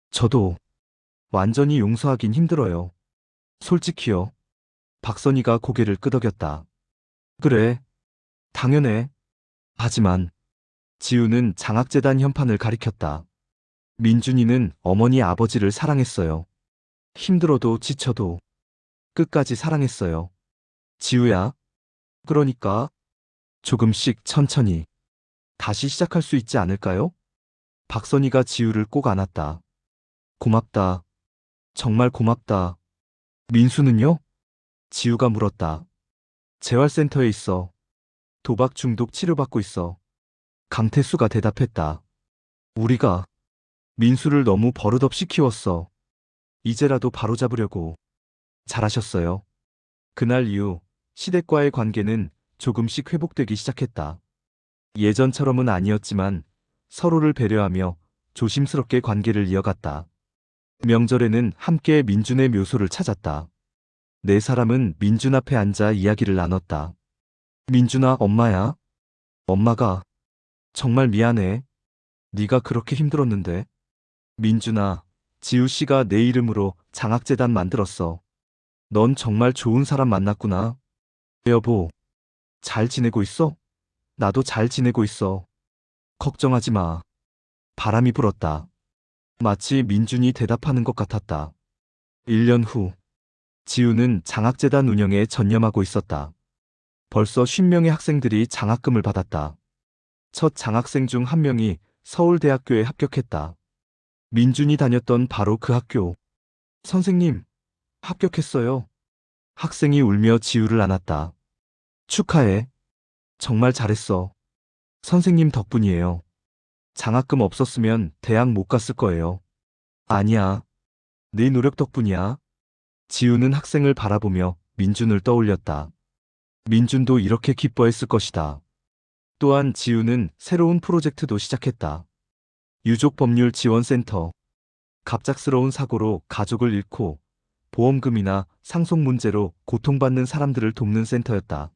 저도 완전히 용서하긴 힘들어요. 솔직히요. 박선희가 고개를 끄덕였다. 그래, 당연해. 하지만 지우는 장학재단 현판을 가리켰다. 민준이는 어머니 아버지를 사랑했어요. 힘들어도 지쳐도 끝까지 사랑했어요. 지우야, 그러니까 조금씩 천천히 다시 시작할 수 있지 않을까요? 박선희가 지우를 꼭 안았다. 고맙다. 정말 고맙다. 민수는요? 지우가 물었다. 재활센터에 있어. 도박 중독 치료받고 있어. 강태수가 대답했다. 우리가 민수를 너무 버릇없이 키웠어. 이제라도 바로잡으려고. 잘하셨어요. 그날 이후 시댁과의 관계는 조금씩 회복되기 시작했다. 예전처럼은 아니었지만 서로를 배려하며 조심스럽게 관계를 이어갔다. 명절에는 함께 민준의 묘소를 찾았다. 네 사람은 민준 앞에 앉아 이야기를 나눴다. 민준아, 엄마야. 엄마가 정말 미안해. 네가 그렇게 힘들었는데. 민준아, 지우 씨가 내 이름으로 장학재단 만들었어. 넌 정말 좋은 사람 만났구나. 여보, 잘 지내고 있어? 나도 잘 지내고 있어. 걱정하지 마. 바람이 불었다. 마치 민준이 대답하는 것 같았다. 1년 후, 지우는 장학재단 운영에 전념하고 있었다. 벌써 50명의 학생들이 장학금을 받았다. 첫 장학생 중 한 명이 서울대학교에 합격했다. 민준이 다녔던 바로 그 학교. 선생님, 합격했어요. 학생이 울며 지우를 안았다. 축하해. 정말 잘했어. 선생님 덕분이에요. 장학금 없었으면 대학 못 갔을 거예요. 아니야. 네 노력 덕분이야. 지우는 학생을 바라보며 민준을 떠올렸다. 민준도 이렇게 기뻐했을 것이다. 또한 지우는 새로운 프로젝트도 시작했다. 유족법률지원센터. 갑작스러운 사고로 가족을 잃고 보험금이나 상속 문제로 고통받는 사람들을 돕는 센터였다.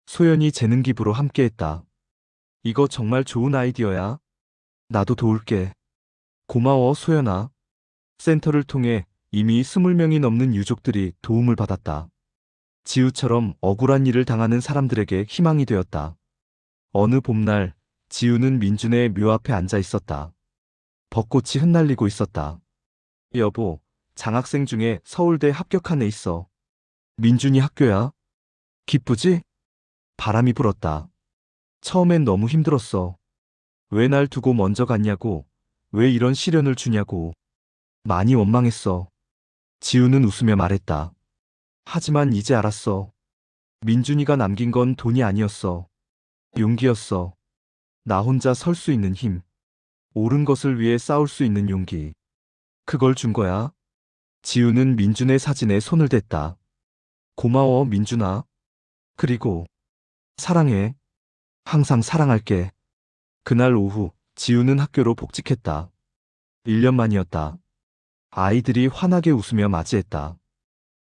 소연이 재능 기부로 함께했다. 이거 정말 좋은 아이디어야. 나도 도울게. 고마워, 소연아. 센터를 통해 이미 20명이 넘는 유족들이 도움을 받았다. 지우처럼 억울한 일을 당하는 사람들에게 희망이 되었다. 어느 봄날, 지우는 민준의 묘 앞에 앉아 있었다. 벚꽃이 흩날리고 있었다. 여보, 장학생 중에 서울대 합격한 애 있어. 민준이 학교야. 기쁘지? 바람이 불었다. 처음엔 너무 힘들었어. 왜 날 두고 먼저 갔냐고, 왜 이런 시련을 주냐고. 많이 원망했어. 지우는 웃으며 말했다. 하지만 이제 알았어. 민준이가 남긴 건 돈이 아니었어. 용기였어. 나 혼자 설 수 있는 힘. 옳은 것을 위해 싸울 수 있는 용기. 그걸 준 거야. 지우는 민준의 사진에 손을 댔다. 고마워, 민준아. 그리고 사랑해. 항상 사랑할게. 그날 오후 지우는 학교로 복직했다. 1년 만이었다. 아이들이 환하게 웃으며 맞이했다.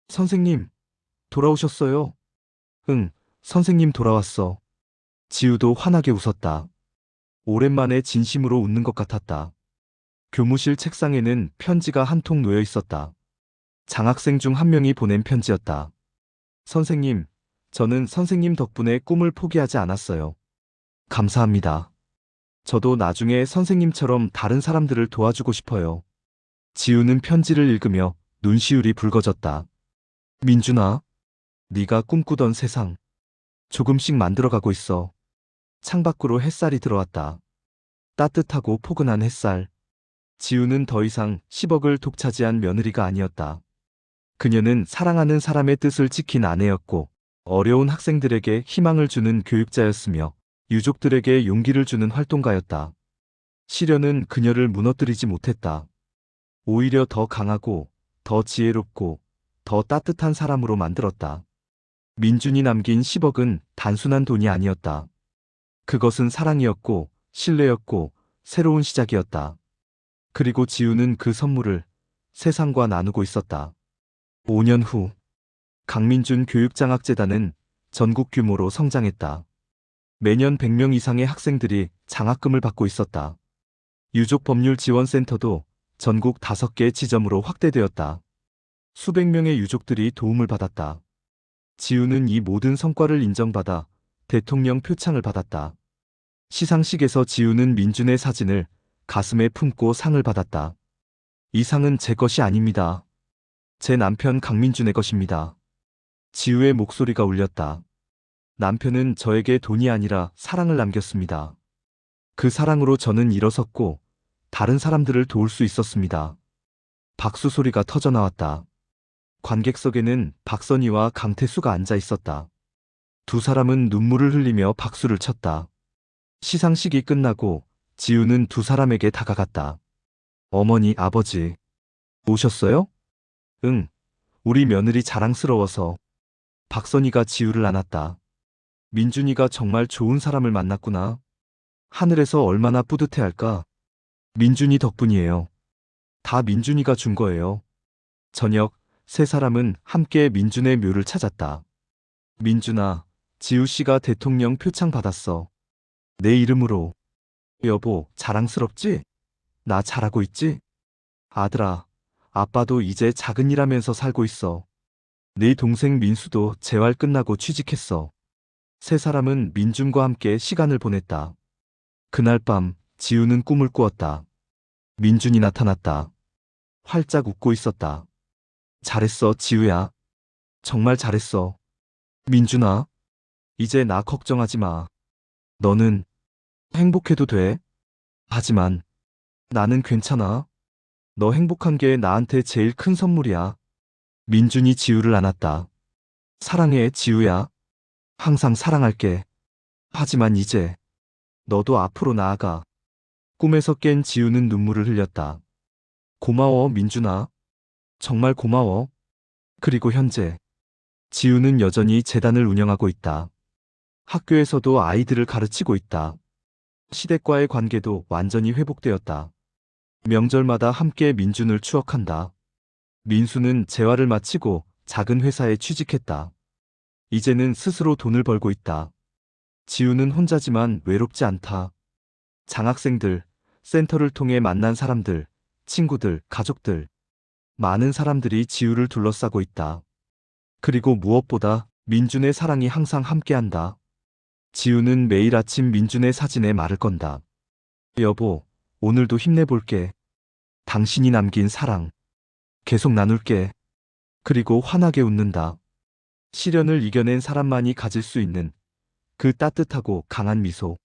선생님, 돌아오셨어요? 응, 선생님 돌아왔어. 지우도 환하게 웃었다. 오랜만에 진심으로 웃는 것 같았다. 교무실 책상에는 편지가 한 통 놓여 있었다. 장학생 중 한 명이 보낸 편지였다. 선생님, 저는 선생님 덕분에 꿈을 포기하지 않았어요. 감사합니다. 저도 나중에 선생님처럼 다른 사람들을 도와주고 싶어요. 지우는 편지를 읽으며 눈시울이 붉어졌다. 민준아, 네가 꿈꾸던 세상 조금씩 만들어가고 있어. 창밖으로 햇살이 들어왔다. 따뜻하고 포근한 햇살. 지우는 더 이상 10억을 독차지한 며느리가 아니었다. 그녀는 사랑하는 사람의 뜻을 지킨 아내였고 어려운 학생들에게 희망을 주는 교육자였으며 유족들에게 용기를 주는 활동가였다. 시련은 그녀를 무너뜨리지 못했다. 오히려 더 강하고 더 지혜롭고 더 따뜻한 사람으로 만들었다. 민준이 남긴 10억은 단순한 돈이 아니었다. 그것은 사랑이었고 신뢰였고 새로운 시작이었다. 그리고 지우는 그 선물을 세상과 나누고 있었다. 5년 후 강민준 교육장학재단은 전국 규모로 성장했다. 매년 100명 이상의 학생들이 장학금을 받고 있었다. 유족법률지원센터도 전국 5개 지점으로 확대되었다. 수백 명의 유족들이 도움을 받았다. 지우는 이 모든 성과를 인정받아 대통령 표창을 받았다. 시상식에서 지우는 민준의 사진을 가슴에 품고 상을 받았다. 이 상은 제 것이 아닙니다. 제 남편 강민준의 것입니다. 지우의 목소리가 울렸다. 남편은 저에게 돈이 아니라 사랑을 남겼습니다. 그 사랑으로 저는 일어섰고 다른 사람들을 도울 수 있었습니다. 박수 소리가 터져 나왔다. 관객석에는 박선희와 강태수가 앉아 있었다. 두 사람은 눈물을 흘리며 박수를 쳤다. 시상식이 끝나고 지우는 두 사람에게 다가갔다. 어머니, 아버지, 오셨어요? 응, 우리 며느리 자랑스러워서. 박선희가 지우를 안았다. 민준이가 정말 좋은 사람을 만났구나. 하늘에서 얼마나 뿌듯해할까. 민준이 덕분이에요. 다 민준이가 준 거예요. 저녁, 세 사람은 함께 민준의 묘를 찾았다. 민준아, 지우 씨가 대통령 표창 받았어. 내 이름으로. 여보, 자랑스럽지? 나 잘하고 있지? 아들아, 아빠도 이제 작은 일 하면서 살고 있어. 네 동생 민수도 재활 끝나고 취직했어. 세 사람은 민준과 함께 시간을 보냈다. 그날 밤, 지우는 꿈을 꾸었다. 민준이 나타났다. 활짝 웃고 있었다. 잘했어, 지우야. 정말 잘했어. 민준아, 이제 나 걱정하지 마. 너는 행복해도 돼. 하지만 나는 괜찮아. 너 행복한 게 나한테 제일 큰 선물이야. 민준이 지우를 안았다. 사랑해, 지우야. 항상 사랑할게. 하지만 이제 너도 앞으로 나아가. 꿈에서 깬 지우는 눈물을 흘렸다. 고마워, 민준아. 정말 고마워. 그리고 현재 지우는 여전히 재단을 운영하고 있다. 학교에서도 아이들을 가르치고 있다. 시댁과의 관계도 완전히 회복되었다. 명절마다 함께 민준을 추억한다. 민수는 재활을 마치고 작은 회사에 취직했다. 이제는 스스로 돈을 벌고 있다. 지우는 혼자지만 외롭지 않다. 장학생들, 센터를 통해 만난 사람들, 친구들, 가족들, 많은 사람들이 지우를 둘러싸고 있다. 그리고 무엇보다 민준의 사랑이 항상 함께한다. 지우는 매일 아침 민준의 사진에 말을 건다. 여보, 오늘도 힘내볼게. 당신이 남긴 사랑. 계속 나눌게. 그리고 환하게 웃는다. 시련을 이겨낸 사람만이 가질 수 있는 그 따뜻하고 강한 미소.